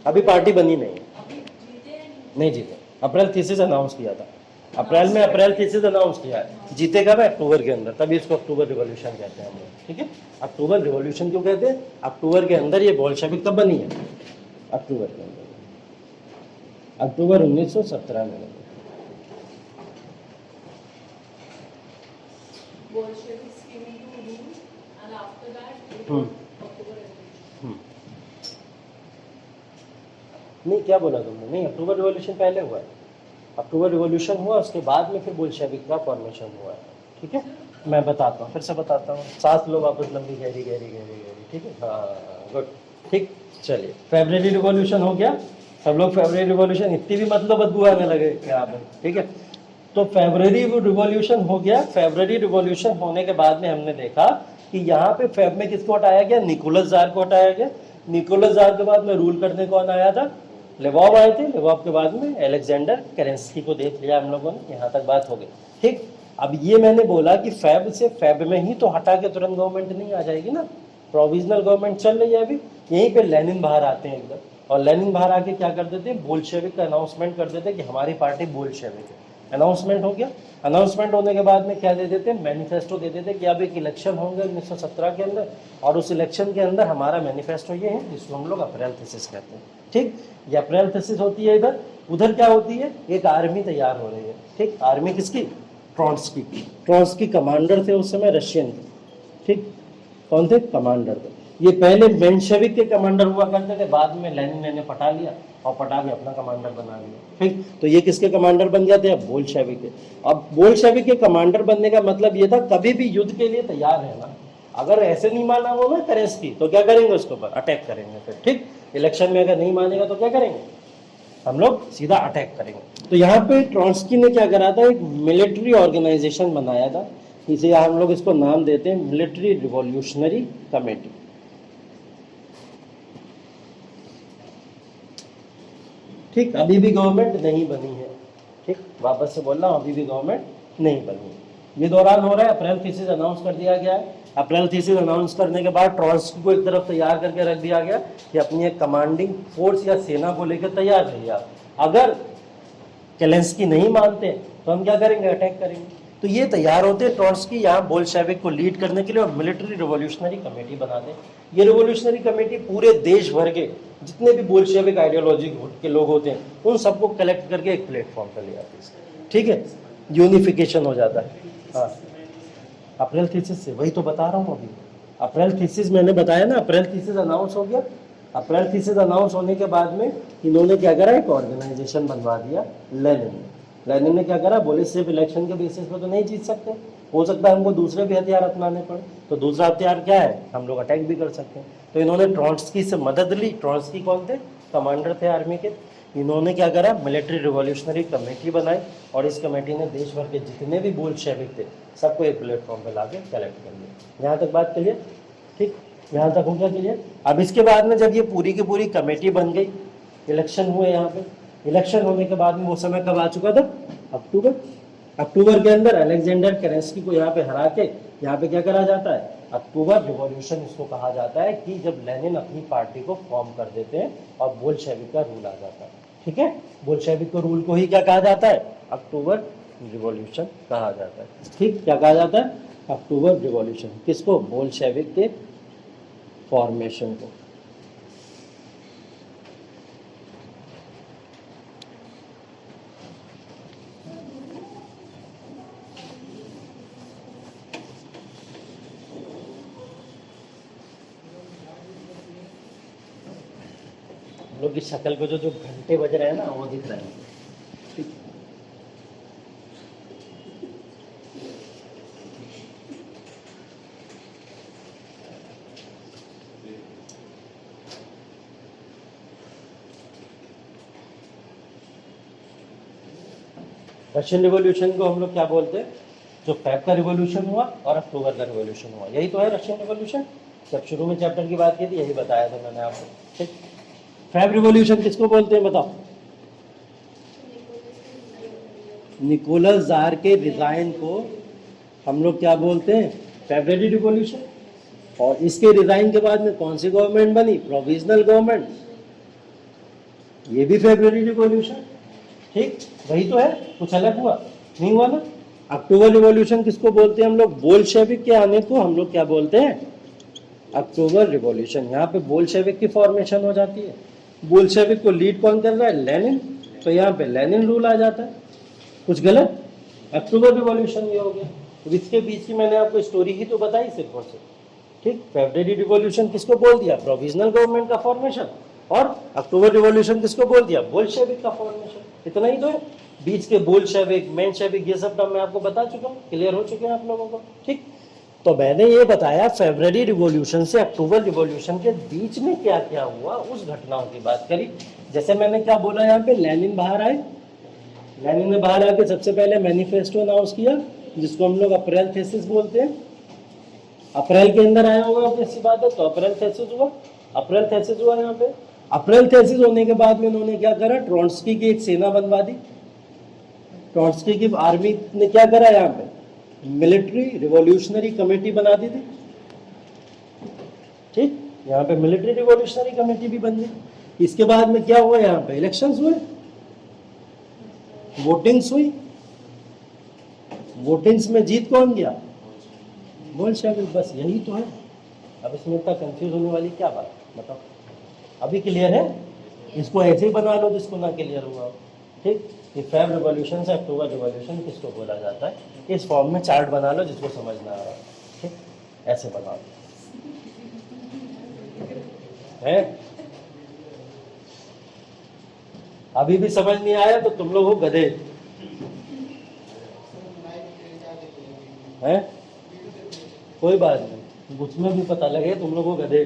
[SPEAKER 1] अभी पार्टी बनी नहीं जीते। अप्रैल थीसिस अनाउंस किया था, अप्रैल में अप्रैल थीसिस अनाउंस किया है। जीतेगा मैं अक्टूबर के अंदर, तभी इसको अक्टूबर रिवॉल्यूशन कहते हैं हम लोग। ठीक है, अक्टूबर रिवॉल्यूशन क्यों कहते हैं? अक्टूबर के अंदर ये बोल्शेविक कब बनी है? अक्टूबर के अंदर, अक्टूबर 1917 में बनी। नहीं, क्या बोला तुमने? नहीं, अक्टूबर रिवॉल्यूशन पहले हुआ है। अक्टूबर रिवॉल्यूशन हुआ, उसके बाद में फिर बोल्शेविक का फॉर्मेशन हुआ है। ठीक है, मैं बताता हूँ, फिर से बताता हूँ। सांस लो वापस लंबी, गहरी गहरी गहरी गहरी। ठीक है, हाँ गुड। ठीक, चलिए फेब्रुअरी रिवॉल्यूशन हो गया। सब लोग फेब्रुअरी रिवॉल्यूशन, इतनी भी मतलब बदबू आने लगे यहाँ पे। ठीक है, तो फेब्रुअरी रिवॉल्यूशन हो गया। फेब्रुअरी रिवॉल्यूशन होने के बाद में हमने देखा कि यहाँ पे फेब में किसको हटाया गया? निकोलस जार को हटाया गया। निकोलस जार के बाद में रूल करने कौन आया था? लेवॉव आए थे। लेवॉव के बाद में अलेक्जेंडर केरेंस्की को देख लिया हम लोगों ने, यहाँ तक बात हो गई। ठीक, अब ये मैंने बोला कि फेब से, फेब में ही तो हटा के तुरंत गवर्नमेंट नहीं आ जाएगी ना, प्रोविजनल गवर्नमेंट चल रही है अभी। यहीं पे लेनिन बाहर आते हैं एकदम, और लेनिन बाहर आके क्या कर देते हैं? बोल्शेविक का अनाउंसमेंट कर देते हैं कि हमारी पार्टी बोल्शेविक है। अनाउंसमेंट हो गया। अनाउंसमेंट होने के बाद में क्या दे देते हैं? मैनिफेस्टो दे देते हैं कि अब एक इलेक्शन होंगे 1917 के अंदर, और उस इलेक्शन के अंदर हमारा मैनिफेस्टो ये है, जिसको हम लोग अप्रैल थीसिस कहते हैं। ठीक, ये अप्रैल थीसिस होती है इधर। उधर क्या होती है? एक आर्मी तैयार हो रही है। ठीक, आर्मी किसकी? ट्रॉट्स्की की। ट्रॉट्स्की कमांडर थे उस समय, रशियन के। ठीक, कौन थे? कमांडर थे। ये पहले मेंशेविक के कमांडर हुआ करते थे, बाद में लेनिन ने पटा लिया और पटा के अपना कमांडर बना लिया। ठीक, तो ये किसके कमांडर बन जाते हैं? अब बोल्शेविक के। अब बोल्शेविक के कमांडर बनने का मतलब ये था कभी भी युद्ध के लिए तैयार रहना। अगर ऐसे नहीं माना वो ना केरेंस्की, तो क्या करेंगे? उसके ऊपर अटैक करेंगे फिर। ठीक, इलेक्शन में अगर नहीं मानेगा तो क्या करेंगे? हम लोग सीधा अटैक करेंगे। तो यहाँ पे ट्रॉट्स्की ने क्या करा था? एक मिलिट्री ऑर्गेनाइजेशन बनाया था। इसे हम लोग इसको नाम देते हैं मिलिट्री रिवॉल्यूशनरी कमेटी। ठीक, अभी भी गवर्नमेंट नहीं बनी है। ठीक, वापस से बोल रहा हूँ, अभी भी गवर्नमेंट नहीं बनी है। ये दौरान हो रहा है, अप्रैल थीसिस अनाउंस कर दिया गया है। अप्रैल थीसिस अनाउंस करने के बाद ट्रॉट्स्की को एक तरफ तैयार करके रख दिया गया कि अपनी एक कमांडिंग फोर्स या सेना को लेकर तैयार रहिए आप। अगर केलेंस्की नहीं मानते तो हम क्या करेंगे? अटैक करेंगे। तो ये तैयार होते हैं ट्रॉट्स्की यहाँ बोल्शेविक को लीड करने के लिए, और मिलिट्री रिवॉल्यूशनरी कमेटी बनाते हैं। ये रिवॉल्यूशनरी कमेटी पूरे देश भर के जितने भी बोल्शेविक आइडियोलॉजी के लोग होते हैं उन सबको कलेक्ट करके एक प्लेटफॉर्म पर ले आते हैं। ठीक है, यूनिफिकेशन हो जाता है। हाँ, अप्रैल थीसिस से, वही तो बता रहा हूँ अभी। अप्रैल थीसिस मैंने बताया ना, अप्रैल थीसिस अनाउंस हो गया। अप्रैल थीसिस अनाउंस होने के बाद में इन्होंने क्या करा? एक ऑर्गेनाइजेशन बनवा दिया लेनिन ने। लेनिन ने क्या करा? बोले सिर्फ इलेक्शन के बेसिस पे तो नहीं जीत सकते, हो सकता है हमको दूसरे भी हथियार अपनाने पड़े। तो दूसरा हथियार क्या है? हम लोग अटैक भी कर सकते हैं। तो इन्होंने ट्रॉट्स्की से मदद ली। ट्रॉट्स्की कौन थे? कमांडर थे आर्मी के। इन्होंने क्या करा? मिलिट्री रिवॉल्यूशनरी कमेटी बनाई, और इस कमेटी ने देश भर के जितने भी बोल्शेविक थे सबको एक प्लेटफॉर्म पे लाके कलेक्ट कर लिया। यहाँ तक बात क्लियर? ठीक, यहाँ तक हो गया क्लियर? अब इसके बाद में जब ये पूरी की पूरी कमेटी बन गई, इलेक्शन हुए यहाँ पे। इलेक्शन होने के बाद में वो समय कब आ चुका था? अक्टूबर। अक्टूबर के अंदर अलेक्जेंडर केरेंस्की को यहाँ पे हरा के यहाँ पे क्या करा जाता है? अक्टूबर रिवॉल्यूशन इसको कहा जाता है, कि जब लेनिन अपनी पार्टी को फॉर्म कर देते हैं और बोल्शेविक का रूल आ जाता है। ठीक है, बोल्शेविक को रूल को ही क्या कहा जाता है? अक्टूबर रिवॉल्यूशन कहा जाता है। ठीक, क्या कहा जाता है? October revolution. किसको? बोल्शेविक के फॉर्मेशन को। लोग की शक्ल को जो घंटे बज रहे हैं ना, वो दिख रहे हैं। ठीक, रशियन रिवॉल्यूशन को हम लोग क्या बोलते हैं? जो फेब का रिवॉल्यूशन हुआ और अक्टूबर का रिवॉल्यूशन हुआ, यही तो है रशियन रिवॉल्यूशन। जब शुरू में चैप्टर की बात की थी यही बताया था मैंने आपको, ठीक। फेब रिवॉल्यूशन किसको बोलते हैं बताओ? निकोलस जार के रिजाइन को हम लोग क्या बोलते हैं? February revolution. और इसके रिजाइन के बाद में कौन सी गवर्नमेंट बनी? Provisional government. ये भी फेब्रुअरी रिवॉल्यूशन, ठीक। वही तो है, कुछ अलग हुआ नहीं हुआ ना। अक्टूबर रिवॉल्यूशन किसको बोलते हैं हम लोग? बोल्शेविक के आने को हम लोग क्या बोलते हैं? अक्टूबर रिवॉल्यूशन। यहाँ पे बोल्शेविक की फॉर्मेशन हो जाती है। बोल्शेविक को लीड कौन कर रहा है? लेनिन। तो यहाँ पे लेनिन रूल आ जाता है। कुछ गलत? अक्टूबर रिवॉल्यूशन ये हो गया। तो इसके बीच की मैंने आपको स्टोरी ही तो बताई सिर्फ और सिर्फ, ठीक। फेब्रुअरी रिवॉल्यूशन किसको बोल दिया? प्रोविजनल गवर्नमेंट का फॉर्मेशन। और अक्टूबर रिवॉल्यूशन किसको बोल दिया? बोल्शेविक का फॉर्मेशन। इतना ही तो है। बीच के बोल्शेविक, मेंशेविक, ये सब टर्म मैं आपको बता चुका हूँ, क्लियर हो चुके हैं आप लोगों को, ठीक। तो मैंने ये बताया फेब्रुअरी रिवॉल्यूशन से अक्टूबर रिवॉल्यूशन के बीच में क्या क्या हुआ, उस घटनाओं की बात करी। जैसे मैंने क्या बोला, यहाँ पे लेनिन बाहर आए। लेनिन ने बाहर आके सबसे पहले मैनिफेस्टो अनाउंस किया, जिसको हम लोग अप्रैल थीसिस बोलते हैं। अप्रैल के अंदर आया होगा, कैसी बात है। तो अप्रैल थीसिस हुआ, अप्रैल थीसिस हुआ यहाँ पे। अप्रैल थीसिस होने के बाद में उन्होंने क्या करा? ट्रोट्स्की की एक सेना बनवा दी। ट्रोट्स्की की आर्मी ने क्या करा? यहाँ पे मिलिट्री रिवॉल्यूशनरी कमेटी बना दी थी, ठीक। यहाँ पे मिलिट्री रिवॉल्यूशनरी कमेटी भी बन गई। इसके बाद में क्या हुआ? यहाँ पे इलेक्शंस हुए, वोटिंग्स हुई। वोटिंग्स में जीत कौन गया? बोल्शेविक। बस यही तो है। अब इसमें इतना कंफ्यूज होने वाली क्या बात, बताओ? अभी क्लियर है? इसको ऐसे ही बना लो जिसको ना क्लियर हुआ हो, ठीक। ये फेब रिवॉल्यूशन से अक्टूबर रिवॉल्यूशन किसको बोला जाता है, इस फॉर्म में चार्ट बना लो जिसको समझ ना आ रहा है, ठीक। ऐसे बना लो है। अभी भी समझ नहीं आया तो तुम लोग हो गधे हैं, कोई बात नहीं, उसमें भी पता लगे तुम लोग हो गधे।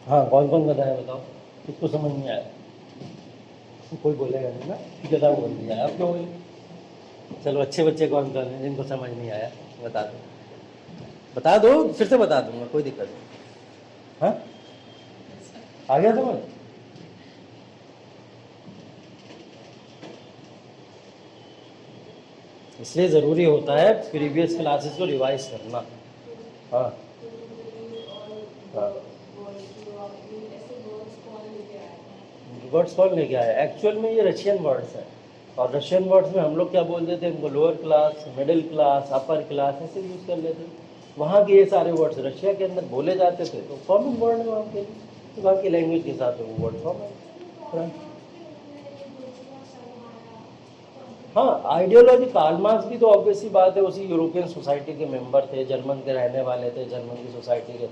[SPEAKER 1] हाँ, कौन कौन गधा है बताओ? किसको समझ नहीं आया? कोई बोलेगा नहीं ना कि गधा बोल दिया, आप क्यों बोले? चलो, अच्छे बच्चे कौन कौन है जिनको समझ नहीं आया बता दो, बता दो, फिर से बता दूंगा, कोई दिक्कत नहीं। हाँ, आ गया समझ? इसलिए ज़रूरी होता है प्रीवियस क्लासेस को रिवाइज करना। हाँ हाँ, वर्ड्स कौन लेके आया? एक्चुअल में ये रशियन वर्ड्स है, और रशियन वर्ड्स में हम लोग क्या बोलते थे? उनको lower class, middle class, upper class ऐसे यूज़ कर लेते। वहाँ के ये सारे वर्ड्स रशिया के अंदर बोले जाते थे, तो कॉमन वर्ड है वहाँ के लिए, तो वहाँ की लैंग्वेज के साथ वो वर्ड कॉमन। हाँ, आइडियोलॉजी कार्ल मार्क्स भी तो ऑब्वियसली बात है, उसी यूरोपियन सोसाइटी के मेंबर थे, जर्मन के रहने वाले थे, जर्मन की सोसाइटी के,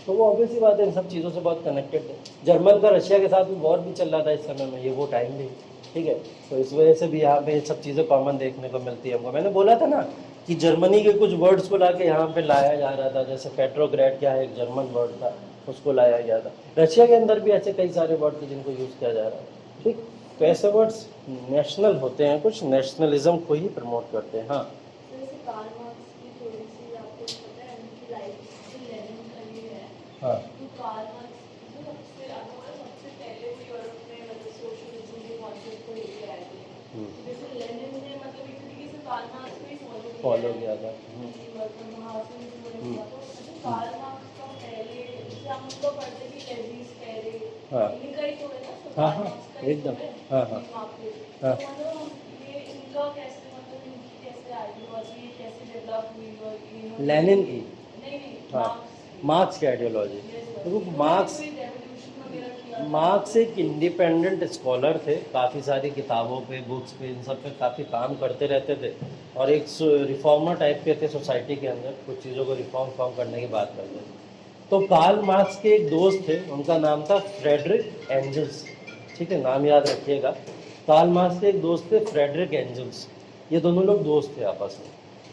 [SPEAKER 1] तो वो ऑब्वियसली बात है इन सब चीज़ों से बहुत कनेक्टेड थे। जर्मन का रशिया के साथ भी वॉर भी चल रहा था इस समय में, ये वो टाइम भी, ठीक है। तो इस वजह से भी यहाँ पे ये सब चीज़ें कॉमन देखने को मिलती है हमको। मैंने बोला था ना कि जर्मनी के कुछ वर्ड्स को ला के यहाँ पे लाया जा रहा था, जैसे पेट्रोग्रेड क्या है, एक जर्मन वर्ड था, उसको लाया गया था। रशिया के अंदर भी ऐसे कई सारे वर्ड थे जिनको यूज़ किया जा रहा है, ठीक। तो ऐसे वर्ड्स नेशनल होते हैं, कुछ नेशनलिज्म को ही प्रमोट करते हैं। हाँ, हाँ, फॉलो किया था। हाँ हाँ हाँ, एकदम, हाँ हाँ हाँ, लेनिन की, हाँ, मार्क्स की आइडियोलॉजी। देखो, मार्क्स एक इंडिपेंडेंट स्कॉलर थे, काफ़ी सारी किताबों पे, बुक्स पे, इन सब पे काफ़ी काम करते रहते थे, और एक रिफॉर्मर टाइप के थे सोसाइटी के अंदर, कुछ चीज़ों को रिफॉर्म करने की बात करते थे। तो कार्ल मार्क्स के एक दोस्त थे, उनका नाम था फ्रेडरिक एंजल्स, ठीक है, नाम याद रखिएगा। कार्ल मार्क्स के एक दोस्त थे फ्रेडरिक एंजल्स, ये दोनों लोग दोस्त थे आपस में।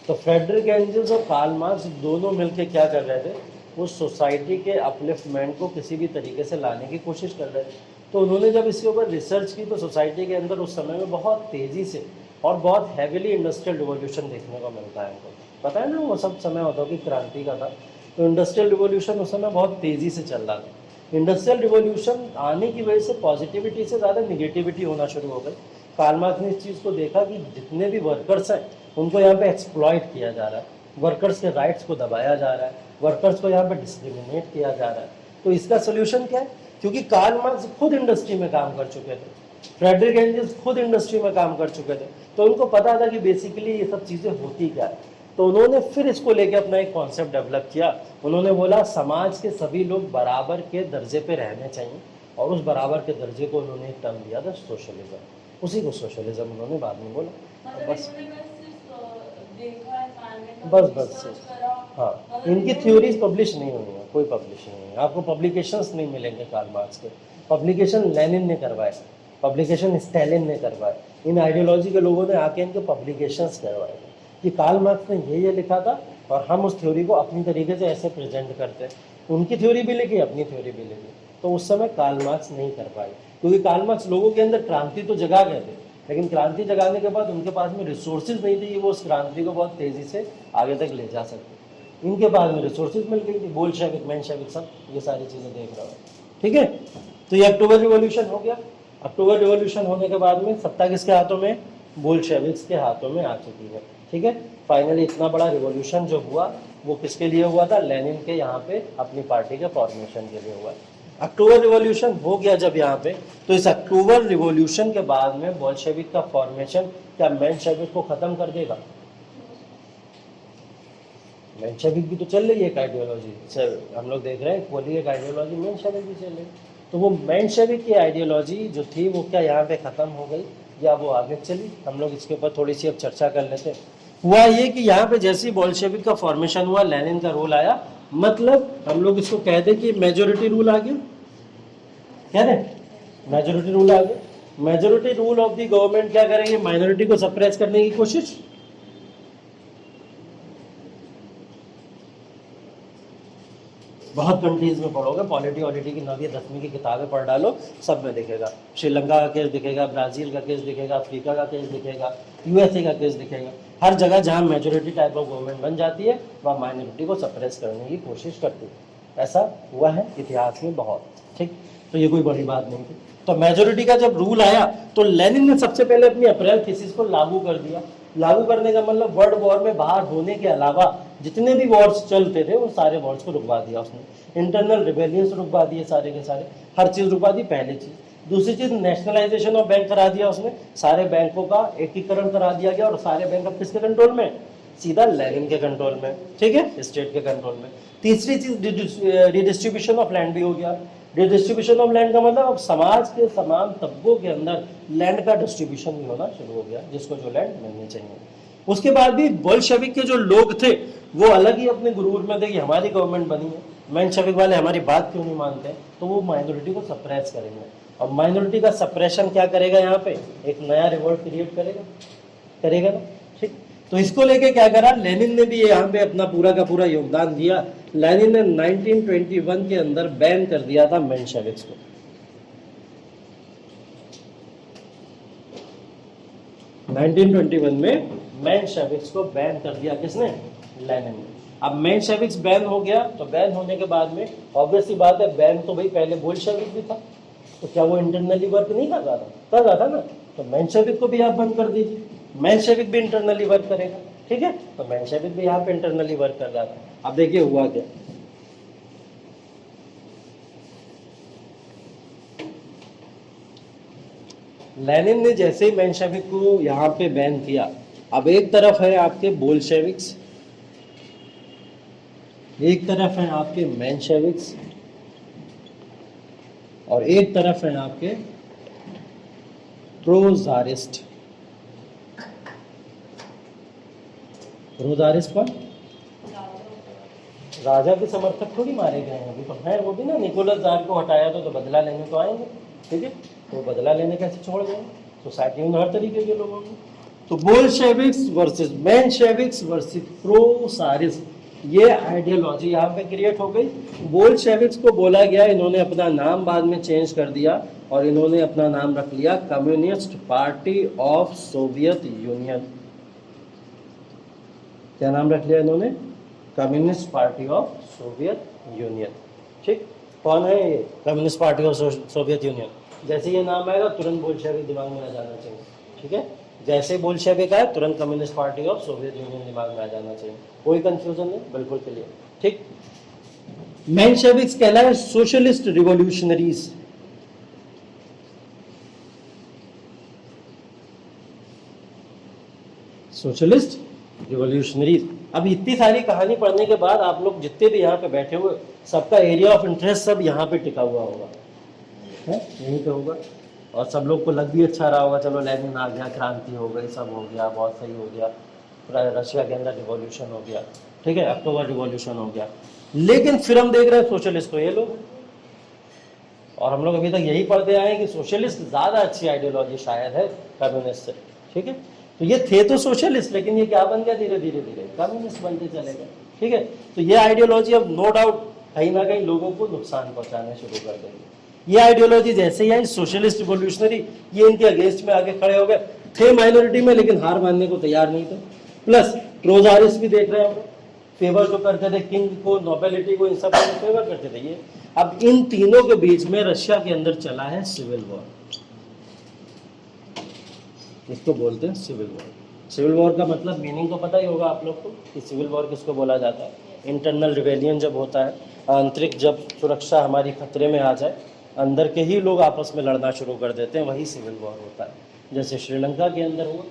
[SPEAKER 1] तो फ्रेडरिक एंजल्स और कार्ल मार्क्स दोनों मिलकर क्या कर रहे थे, उस सोसाइटी के अपलिफ्टमेंट को किसी भी तरीके से लाने की कोशिश कर रहे थे। तो उन्होंने जब इसके ऊपर रिसर्च की तो सोसाइटी के अंदर उस समय में बहुत तेज़ी से और बहुत हैविली इंडस्ट्रियल रिवॉल्यूशन देखने को मिलता है। हमको पता है ना, वो सब समय औद्योगिक क्रांति का था। तो इंडस्ट्रियल रिवॉल्यूशन उस समय बहुत तेज़ी से चल रहा था। इंडस्ट्रियल रिवॉल्यूशन आने की वजह से पॉजिटिविटी से ज़्यादा निगेटिविटी होना शुरू हो गई। कार्ल मार्क्स ने इस चीज़ को देखा कि जितने भी वर्कर्स हैं उनको यहाँ पे एक्सप्लॉइट किया जा रहा है, वर्कर्स के राइट्स को दबाया जा रहा है, वर्कर्स को यहाँ पे डिस्क्रिमिनेट किया जा रहा है। तो इसका सोल्यूशन क्या है, क्योंकि कार्ल मार्क्स खुद इंडस्ट्री में काम कर चुके थे, फ्रेडरिक एंजल्स खुद इंडस्ट्री में काम कर चुके थे, तो उनको पता था कि बेसिकली ये सब चीज़ें होती क्या है। तो उन्होंने फिर इसको लेके अपना एक कॉन्सेप्ट डेवलप किया। उन्होंने बोला समाज के सभी लोग बराबर के दर्जे पे रहने चाहिए, और उस बराबर के दर्जे को उन्होंने एक टर्म दिया था सोशलिज्म। उसी को सोशलिज्म उन्होंने बाद में बोला। बस बस हाँ, इनकी थ्योरीज पब्लिश नहीं हुई है, कोई पब्लिश नहीं है, आपको पब्लिकेशंस नहीं मिलेंगे कार्ल मार्क्स के। पब्लिकेशन लेनिन ने करवाए, पब्लिकेशन स्टैलिन ने करवाए, इन आइडियोलॉजी के लोगों ने आके इनके पब्लिकेशंस करवाए कि कार्ल मार्क्स ने ये लिखा था और हम उस थ्योरी को अपनी तरीके से ऐसे प्रेजेंट करते हैं। उनकी थ्योरी भी लिखी, अपनी थ्योरी भी लिखी। तो उस समय कार्ल मार्क्स नहीं कर पाए, क्योंकि कार्ल मार्क्स लोगों के अंदर क्रांति तो जगा गए थे, लेकिन क्रांति जगाने के बाद उनके पास में रिसोर्सेज नहीं थे कि वो उस क्रांति को बहुत तेज़ी से आगे तक ले जा सकते। इनके पास में रिसोर्सेज मिल गई थी, बोल्शेविक, मेंशेविक, सब ये सारी चीज़ें देख रहा हूँ, ठीक है। तो ये अक्टूबर रिवॉल्यूशन हो गया। अक्टूबर रिवॉल्यूशन होने के बाद में सत्ता किसके हाथों में, बोल्शेविक्स के हाथों में आ चुकी है, ठीक है। फाइनली इतना बड़ा रिवॉल्यूशन जो हुआ वो किसके लिए हुआ था, लेनिन के यहाँ पे अपनी पार्टी के फॉर्मेशन के लिए हुआ। अक्टूबर रिवॉल्यूशन हो गया जब यहाँ पे, तो इस अक्टूबर रिवॉल्यूशन के बाद में बोल्शेविक का फॉर्मेशन क्या मेंशेविक को खत्म कर देगा? मेंशेविक भी तो चल रही है एक आइडियोलॉजी, हम लोग देख रहे हैं कोली एक आइडियोलॉजी मेंशेविक भी चल रही। तो वो मेंशेविक की आइडियोलॉजी जो थी वो क्या यहाँ पे खत्म हो गई या वो आगे चली? हम लोग इसके ऊपर थोड़ी सी अब चर्चा कर लेते हैं। हुआ ये कि यहाँ पे जैसे ही बोल्शेविक का फॉर्मेशन हुआ, लेनिन का रोल आया, मतलब हम लोग इसको कह दें कि मेजोरिटी रूल आ गया, कह रहे मेजोरिटी रूल आ गया। Majority rule of the government क्या करेंगे, माइनॉरिटी को सप्रेस करने की कोशिश। बहुत कंट्रीज में पढ़ोगे, पॉलिटी वॉलिटी की 9वीं 10वीं की किताबें पढ़ डालो, सब में दिखेगा। श्रीलंका का केस दिखेगा, ब्राज़ील का केस दिखेगा, अफ्रीका का केस दिखेगा, यूएसए का केस दिखेगा। हर जगह जहाँ मेजोरिटी टाइप ऑफ गवर्नमेंट बन जाती है वहाँ माइनॉरिटी को सप्रेस करने की कोशिश करती है। ऐसा हुआ है इतिहास में बहुत, ठीक। तो ये कोई बड़ी बात नहीं थी। तो मेजोरिटी का जब रूल आया तो लेनिन ने सबसे पहले अपनी अप्रैल थीसिस को लागू कर दिया। लागू करने का मतलब वर्ल्ड वॉर में बाहर होने के अलावा जितने भी वॉर्स चलते थे वो सारे वॉर्स को रुकवा दिया उसने। इंटरनल रिबेलियंस रुकवा दिए सारे के सारे, हर चीज़ रुकवा दी, पहली चीज़। दूसरी चीज़ नेशनलाइजेशन ऑफ बैंक करा दिया उसने, सारे बैंकों का एकीकरण करा दिया गया और सारे बैंक अब किसके कंट्रोल में, सीधा लेनिन के कंट्रोल में, ठीक है, स्टेट के कंट्रोल में। तीसरी चीज़ रिडिस्ट्रीब्यूशन ऑफ लैंड भी हो गया। डिस्ट्रीब्यूशन ऑफ लैंड का मतलब अब समाज के तमाम तबकों के अंदर लैंड का डिस्ट्रीब्यूशन भी होना शुरू हो गया, जिसको जो लैंड मिलनी चाहिए। उसके बाद भी बोल्शेविक के जो लोग थे वो अलग ही अपने गुरूर में थे कि हमारी गवर्नमेंट बनी है, मेंशेविक वाले हमारी बात क्यों नहीं मानते, तो वो माइनॉरिटी को सप्रेस करेंगे। और माइनॉरिटी का सप्रेशन क्या करेगा, यहाँ पे एक नया रिवोल्ट क्रिएट करेगा ना, ठीक। तो इसको लेके क्या करा, लेनिन ने भी यहाँ पे अपना पूरा का पूरा योगदान दिया। लेनिन ने 1921 के अंदर बैन कर दिया था मेंशेविक्स को। 1921 में मेंशेविक्स को बैन कर दिया, किसने, लेनिन ने। अब मेंशेविक्स बैन हो गया, तो बैन होने के बाद में ऑब्वियसली बात है, बैन तो भाई पहले बोल्शेविक भी था, तो क्या वो इंटरनली वर्क नहीं कर रहा था, कर रहा था ना, तो मेंशेविक को भी आप बंद कर दीजिए, मेंशेविक भी इंटरनली वर्क करेगा, ठीक है। तो मेंशेविक भी यहाँ पे इंटरनली वर्क कर रहा था। अब देखिए हुआ क्या, लेनिन ने जैसे ही मेंशेविक को यहाँ पे बैन किया, अब एक तरफ है आपके बोल्शेविक्स, एक तरफ है आपके मेंशेविक्स, और एक तरफ है आपके ट्रोजारिस्ट। ट्रोजारिस्ट कौन, राजा के समर्थक थोड़ी मारे गए हैं, अभी तो हैं वो भी ना, निकोलस जार को हटाया तो बदला लेने तो आएंगे, ठीक है, तो बदला लेने कैसे छोड़ गए, सोसाइटी में हर तरीके के लोगों को। तो बोल्शेविक्स वर्सेस मेंशेविक्स वर्सेस प्रोसारिस्ट, ये आइडियोलॉजी यहाँ पे क्रिएट हो गई। बोल्शेविक्स को बोला गया, इन्होंने अपना नाम बाद में चेंज कर दिया और इन्होंने अपना नाम रख लिया communist party of Soviet union. क्या नाम रख लिया इन्होंने? Communist party of Soviet union. ठीक, कौन है ये communist party of Soviet union? जैसे ये नाम आएगा तुरंत बोल्शेविक दिमाग में आ जाना चाहिए, ठीक है, जैसे बोल्शेविक आए तुरंत communist party of Soviet union दिमाग में आ जाना चाहिए, कोई कंफ्यूजन नहीं, बिल्कुल क्लियर। ठीक, मेंशेविक्स कहलाए सोशलिस्ट रिवॉल्यूशनरीज। Socialist revolutionaries. अब इतनी सारी कहानी पढ़ने के बाद आप लोग जितने भी यहाँ पे बैठे हुए, सबका एरिया ऑफ इंटरेस्ट सब यहाँ पे टिका हुआ होगा, है यहीं पे होगा, और सब लोग को लग भी अच्छा रहा होगा, चलो लेनिन आ गया, क्रांति हो गई, सब हो गया, बहुत सही हो गया, रशिया के अंदर रिवॉल्यूशन हो गया, ठीक है, अक्टूबर रिवॉल्यूशन हो गया। लेकिन फिर हम देख रहे हैं सोशलिस्ट तो ये लोग, और हम लोग अभी तक यही पढ़ते आए हैं कि सोशलिस्ट ज़्यादा अच्छी आइडियोलॉजी शायद है कम्युनिस्ट से, ठीक है। तो ये थे तो सोशलिस्ट, लेकिन ये क्या बन गया, धीरे धीरे धीरे कम्युनिस्ट बनते चले गए, ठीक है। तो ये आइडियोलॉजी अब नो डाउट कहीं ना कहीं लोगों को नुकसान पहुंचाने शुरू कर देंगे। ये आइडियोलॉजी जैसे ही आई सोशलिस्ट रिवॉल्यूशनरी, ये इनके अगेंस्ट में आगे खड़े हो गए, थे माइनॉरिटी में लेकिन हार मानने को तैयार नहीं थे। प्लस प्रोजारिस्ट भी देख रहे हैं, फेवर जो करते थे किंग को, नोबेलिटी को, इन सब को फेवर करते थे ये। अब इन तीनों के बीच में रशिया के अंदर चला है सिविल वॉर, इसको बोलते हैं सिविल वॉर। सिविल वॉर का मतलब मीनिंग तो पता ही होगा आप लोग को कि सिविल वॉर किसको बोला जाता है। इंटरनल रिवेलियन जब होता है, आंतरिक जब सुरक्षा हमारी खतरे में आ जाए, अंदर के ही लोग आपस में लड़ना शुरू कर देते हैं, वही सिविल वॉर होता है। जैसे श्रीलंका के अंदर हुआ,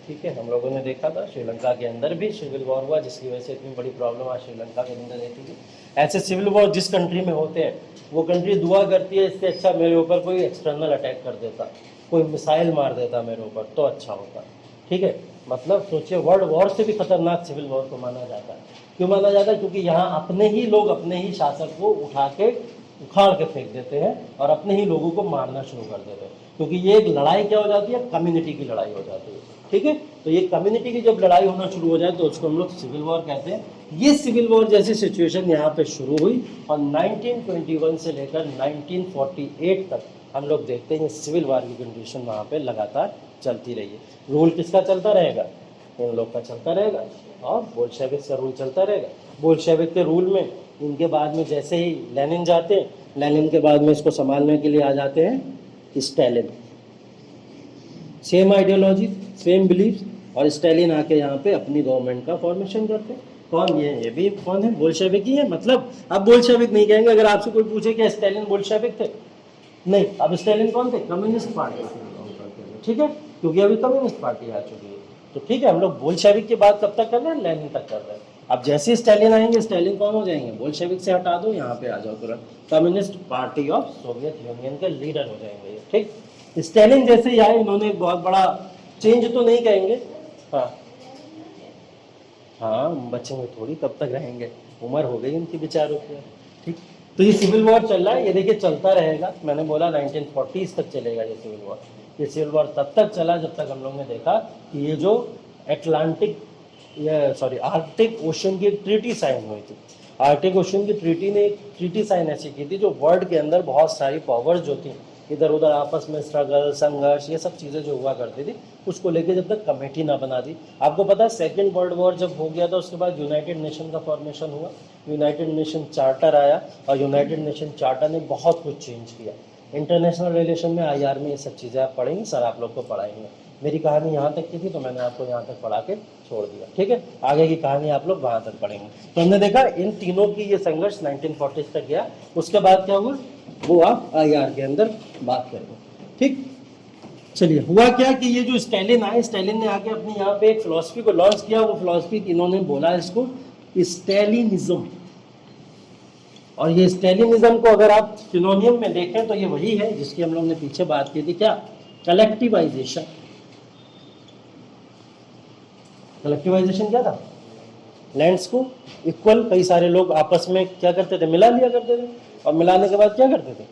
[SPEAKER 1] ठीक है, हम लोगों ने देखा था श्रीलंका के अंदर भी सिविल वॉर हुआ, जिसकी वजह से इतनी बड़ी प्रॉब्लम आज श्रीलंका के अंदर रहती थी। ऐसे सिविल वॉर जिस कंट्री में होते हैं वो कंट्री दुआ करती है इससे अच्छा मेरे ऊपर कोई एक्सटर्नल अटैक कर देता, कोई मिसाइल मार देता मेरे ऊपर तो अच्छा होता, ठीक है। मतलब सोचिए, वर्ल्ड वॉर से भी खतरनाक सिविल वॉर को माना जाता है। क्यों माना जाता है? क्योंकि यहाँ अपने ही लोग अपने ही शासक को उठा के उखाड़ के फेंक देते हैं और अपने ही लोगों को मारना शुरू कर देते हैं, क्योंकि ये एक लड़ाई क्या हो जाती है, कम्युनिटी की लड़ाई हो जाती है, ठीक है। तो ये कम्युनिटी की जब लड़ाई होना शुरू हो जाए तो उसको हम लोग सिविल वॉर कहते हैं। ये सिविल वॉर जैसी सिचुएशन यहाँ पे शुरू हुई और 1921 से लेकर 1948 तक हम लोग देखते हैं सिविल वॉर की कंडीशन वहाँ पे लगातार चलती रही है। रूल किसका चलता रहेगा? इन लोग का चलता रहेगा और बोल्शेविक का रूल चलता रहेगा। बोल्शेविक के रूल में इनके बाद में जैसे ही लेनिन जाते हैं, लेनिन के बाद में इसको संभालने के लिए आ जाते हैं Stalin. Same ideology, same belief, और स्टालिन आके यहाँ पे अपनी गवर्नमेंट का फॉर्मेशन करते हैं। कौन? ये भी कौन है? बोल्शेविक ही है। मतलब अब बोल्शेविक नहीं कहेंगे। अगर आपसे कोई पूछे कि स्टालिन बोल्शेविक थे, नहीं, अब स्टालिन कौन थे? कम्युनिस्ट पार्टी, ठीक है, क्योंकि अभी कम्युनिस्ट पार्टी आ चुकी है। तो ठीक है, हम लोग बोल्शेविक की बात कब तक कर रहे हैं? लेनिन तक कर रहे हैं। अब जैसे स्टालिन आएंगे, स्टालिन कौन हो जाएंगे? बोल्शेविक से हटा दो, यहाँ पे आ जाओ तुरंत, communist party of Soviet union के लीडर हो जाएंगे, ठीक। स्टालिन जैसे ही आए, इन्होंने एक बहुत बड़ा चेंज तो नहीं कहेंगे, हाँ बचेंगे थोड़ी, कब तक रहेंगे, उम्र हो गई इनकी बेचारों की, ठीक। तो ये सिविल वॉर चल रहा है, ये देखिए चलता रहेगा। मैंने बोला 1940s तक चलेगा ये सिविल वॉर। ये सिविल वॉर तब तक चला जब तक हम लोग ने देखा कि ये जो आर्कटिक ओशन की ट्रीटी साइन हुई थी। आर्कटिक ओशन की ट्रीटी ने एक ट्रीटी साइन ऐसी की थी जो वर्ल्ड के अंदर बहुत सारी पावर्स जो थी, इधर उधर आपस में स्ट्रगल, संघर्ष, ये सब चीज़ें जो हुआ करती थी, उसको लेके जब तक कमेटी ना बना दी। आपको पता है सेकेंड वर्ल्ड वॉर जब हो गया था, उसके बाद यूनाइटेड नेशन का फॉर्मेशन हुआ, यूनाइटेड नेशन चार्टर आया, और यूनाइटेड नेशन चार्टर ने बहुत कुछ चेंज किया। इंटरनेशनल रिलेशन में IR में ये सब चीज़ें आप पढ़ेंगे, सर आप लोग को पढ़ाएंगे। मेरी कहानी यहाँ तक की थी तो मैंने आपको यहाँ तक पढ़ा के छोड़ दिया, ठीक है। आगे की कहानी आप लोग वहाँ तक पढ़ेंगे। तो हमने देखा इन तीनों की ये संघर्ष 1940 तक गया। उसके बाद क्या हुआ वो आप IR के अंदर बात करेंगे, ठीक। चलिए, हुआ क्या कि ये जो स्टालिन आए, स्टालिन ने आके अपनी यहाँ पे एक फिलॉसफी को लॉन्च किया। वो फिलॉसफी इन्होंने बोला इसको स्टालिनिज्म। और ये स्टालिनिज्म को अगर आप सिनोनियम में देखें तो ये वही है जिसकी हम लोग ने पीछे बात की थी, क्या? कलेक्टिवाइजेशन। कलेक्टिवाइजेशन क्या था? लैंड्स को इक्वल, कई सारे लोग आपस में क्या करते थे, मिला लिया करते थे, और मिलाने के बाद क्या करते थे,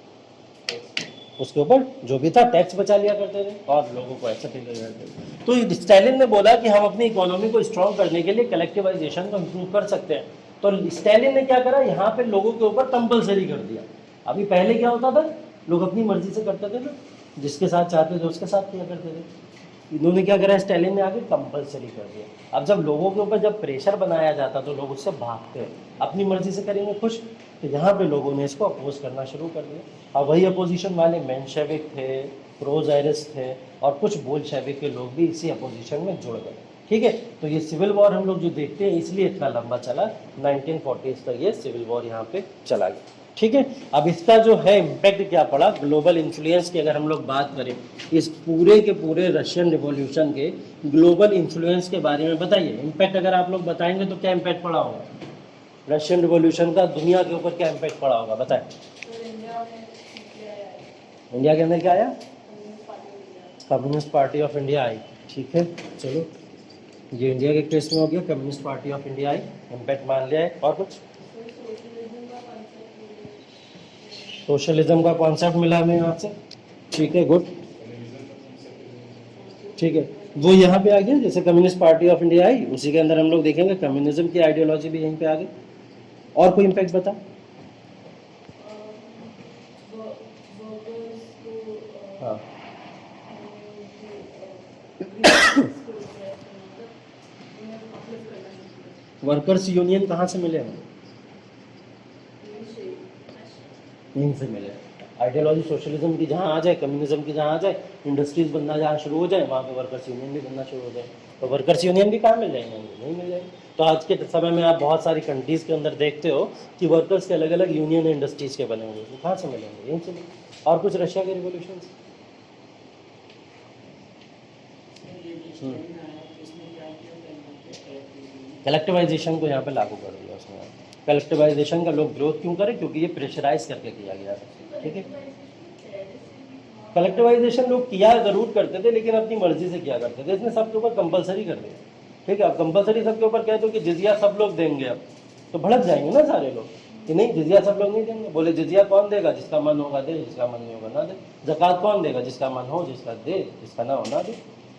[SPEAKER 1] उसके ऊपर जो भी था टैक्स बचा लिया करते थे और लोगों को ऐसा ट्रीट करते थे। तो स्टैलिन ने बोला कि हम अपनी इकोनॉमी को स्ट्रॉन्ग करने के लिए कलेक्टिवाइजेशन को इम्प्रूव कर सकते हैं। तो स्टैलिन ने क्या करा, यहाँ पे लोगों के ऊपर कंपलसरी कर दिया। अभी पहले क्या होता था, लोग अपनी मर्जी से करते थे ना, जिसके साथ चाहते थे उसके साथ किया करते थे। इन्होंने क्या करा, स्टैलिन ने आगे कंपलसरी कर दिया। अब जब लोगों के ऊपर जब प्रेशर बनाया जाता तो लोग उससे भागते, अपनी मर्जी से करेंगे खुश, तो यहाँ पे लोगों ने इसको अपोज करना शुरू कर दिया। और वही अपोजिशन वाले मेंशेविक थे, प्रोजायरिस्ट थे, और कुछ बोल्शेविक के लोग भी इसी अपोजिशन में जुड़ गए। ठीक है, तो ये सिविल वॉर हम लोग जो देखते हैं इसलिए इतना लंबा चला, 1940s तक ये सिविल वॉर यहाँ पे चला गया। ठीक है, अब इसका जो है इम्पैक्ट क्या पड़ा, ग्लोबल इन्फ्लुएंस की अगर हम लोग बात करें, इस पूरे के पूरे रशियन रिवॉल्यूशन के ग्लोबल इन्फ्लुएंस के बारे में बताइए। इम्पैक्ट अगर आप लोग बताएंगे तो क्या इम्पैक्ट पड़ा होगा रशियन रिवॉल्यूशन का, दुनिया के ऊपर क्या इम्पैक्ट पड़ा होगा, बताएं। इंडिया के अंदर क्या आया, communist party of India I. ठीक है, चलो ये इंडिया के केस में हो गया, communist party of India I, impact मान लिया है। और कुछ, सोशलिज्म का कॉन्सेप्ट मिला हमें यहाँ से। ठीक है, गुड, ठीक है, वो यहाँ पे आ गया। जैसे communist party of India I, उसी के अंदर हम लोग देखेंगे कम्युनिज्म की आइडियोलॉजी भी यहीं पे आ गई। और कोई इम्पैक्ट बता, हाँ वर्कर्स यूनियन कहाँ से मिले हमें, यहीं से मिले। आइडियोलॉजी सोशलिज्म की जहाँ आ जाए, कम्युनिज्म की जहाँ आ जाए, इंडस्ट्रीज बनना जहाँ शुरू हो जाए, वहाँ पे वर्कर्स यूनियन भी बनना शुरू हो जाए। तो वर्कर्स यूनियन भी कहाँ मिल जाएंगे, नहीं मिल जाएंगे। तो आज के समय में आप बहुत सारी कंट्रीज़ के अंदर देखते हो कि वर्कर्स के अलग अलग यूनियन इंडस्ट्रीज़ के बने हुए, कहाँ से मिलेंगे, यहीं से। और कुछ रशिया के रिवोल्यूशन, कलेक्टिवाइजेशन को यहाँ पे लागू कर दिया उसने। कलेक्टिवाइजेशन का लोग विरोध क्यों करें, क्योंकि ये प्रेशराइज करके किया गया था। ठीक है, कलेक्टिवाइजेशन लोग किया जरूर करते थे, लेकिन अपनी मर्जी से किया करते थे। इसने सबके ऊपर कंपलसरी कर दिया। ठीक है, अब कंपलसरी सबके ऊपर कह दो कि जिजिया सब लोग देंगे, अब तो भड़क जाएंगे ना सारे लोग कि नहीं जिजिया सब लोग नहीं देंगे। बोले जिजिया कौन देगा, जिसका मन होगा दे, जिसका मन नहीं होगा ना दे। ज़कात कौन देगा, जिसका मन हो, जिसका दे, जिसका ना हो ना दे।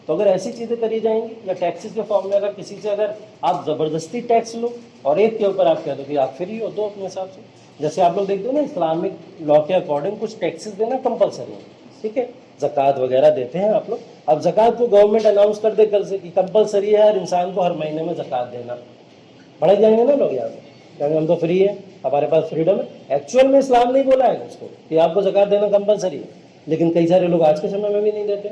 [SPEAKER 1] तो अगर ऐसी चीज़ें करी जाएंगी, या टैक्सेस के फॉर्म में अगर किसी से अगर आप ज़बरदस्ती टैक्स लो और एक के ऊपर आप कह दो कि आप फ्री हो, दो अपने हिसाब से। जैसे आप लोग देखते हो ना, इस्लामिक लॉ के अकॉर्डिंग कुछ टैक्सेस देना कंपलसरी है। ठीक है, ज़कात वगैरह देते हैं आप लोग। अब ज़कात को गवर्नमेंट अनाउंस कर दे कल से कि कंपलसरी है हर इंसान को हर महीने में ज़कात देना, बढ़ जाएंगे ना लोग यहाँ से, क्योंकि हम तो फ्री है, हमारे पास फ्रीडम है। एक्चुअल में इस्लाम नहीं बोला है उसको कि आपको ज़कात देना कंपलसरी है, लेकिन कई सारे लोग आज के समय में भी नहीं देते।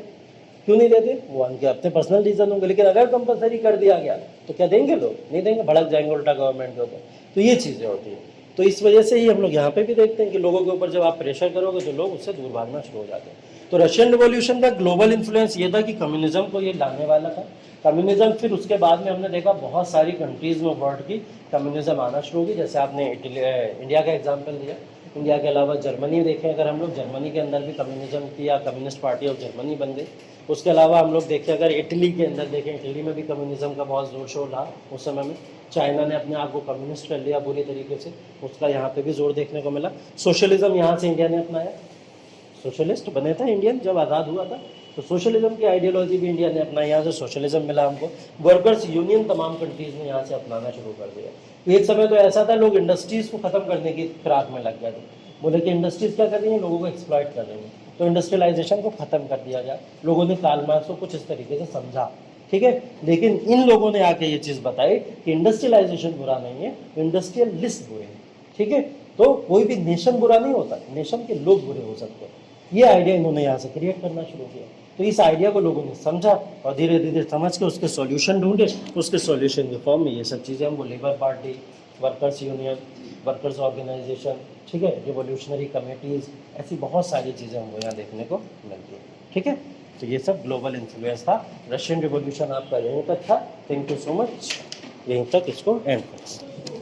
[SPEAKER 1] क्यों नहीं देते, वो उनके अपने पर्सनल रीजन होंगे, लेकिन अगर कंपलसरी कर दिया गया तो क्या देंगे लोग, नहीं देंगे, भड़क जाएंगे उल्टा गवर्नमेंट के ऊपर। तो ये चीज़ें होती हैं। तो इस वजह से ही हम लोग यहाँ पे भी देखते हैं कि लोगों के ऊपर जब आप प्रेशर करोगे तो लोग उससे दूर भागना शुरू हो जाते हैं। तो रशियन रिवॉल्यूशन का ग्लोबल इन्फ्लुएंस ये था कि कम्युनिज्म को ये लाने वाला था। कम्युनिज्म फिर उसके बाद में हमने देखा बहुत सारी कंट्रीज़ में वर्ल्ड की कम्युनिज्म आना शुरू होगी। जैसे आपने इंडिया का एग्जाम्पल दिया, इंडिया के अलावा जर्मनी देखें अगर हम लोग, जर्मनी के अंदर भी कम्युनिज्म की या कम्युनिस्ट पार्टी ऑफ जर्मनी बन गई। उसके अलावा हम लोग देखें अगर इटली के अंदर देखें, इटली में भी कम्युनिज्म का बहुत जोर शोर रहा उस समय में। चाइना ने अपने आप को कम्युनिस्ट कर लिया पूरी तरीके से, उसका यहाँ पे भी जोर देखने को मिला। सोशलिज्म यहाँ से इंडिया ने अपनाया, सोशलिस्ट बने थे इंडियन जब आज़ाद हुआ था, तो सोशलिज्म की आइडियोलॉजी भी इंडिया ने अपनाई, यहाँ से सोशलिज्म मिला हमको। वर्कर्स यूनियन तमाम कंट्रीज़ ने यहाँ से अपनाना शुरू कर दिया। एक समय तो ऐसा था लोग इंडस्ट्रीज़ को ख़त्म करने की फिराक में लग गए थे, बोले कि इंडस्ट्रीज़ क्या कर रही हैं, लोगों को एक्सप्लॉइट कर रही हैं, तो इंडस्ट्रियलाइजेशन को ख़त्म कर दिया जाए। लोगों ने कार्ल मार्क्स को कुछ इस तरीके से समझा। ठीक है, लेकिन इन लोगों ने आके ये चीज़ बताई कि इंडस्ट्रियलाइजेशन बुरा नहीं है, इंडस्ट्रियलिस्ट बुरे हैं। ठीक है, तो कोई भी नेशन बुरा नहीं होता, नेशन के लोग बुरे हो सकते हैं। ये आइडिया इन्होंने यहाँ से क्रिएट करना शुरू किया। तो इस आइडिया को लोगों ने समझा और धीरे धीरे समझ के उसके सॉल्यूशन ढूंढे। उसके सॉल्यूशन के फॉर्म में ये सब चीज़ें हमको labour party, workers union, workers organisation, ठीक है, रिवोल्यूशनरी कमेटीज़, ऐसी बहुत सारी चीज़ें हमको यहाँ देखने को मिलती हैं। ठीक है, तो ये सब ग्लोबल इन्फ्लुएंस था। रशियन रिवोल्यूशन आपका यहीं तक था। थैंक यू सो मच, यहीं तक इसको एंड करते हैं।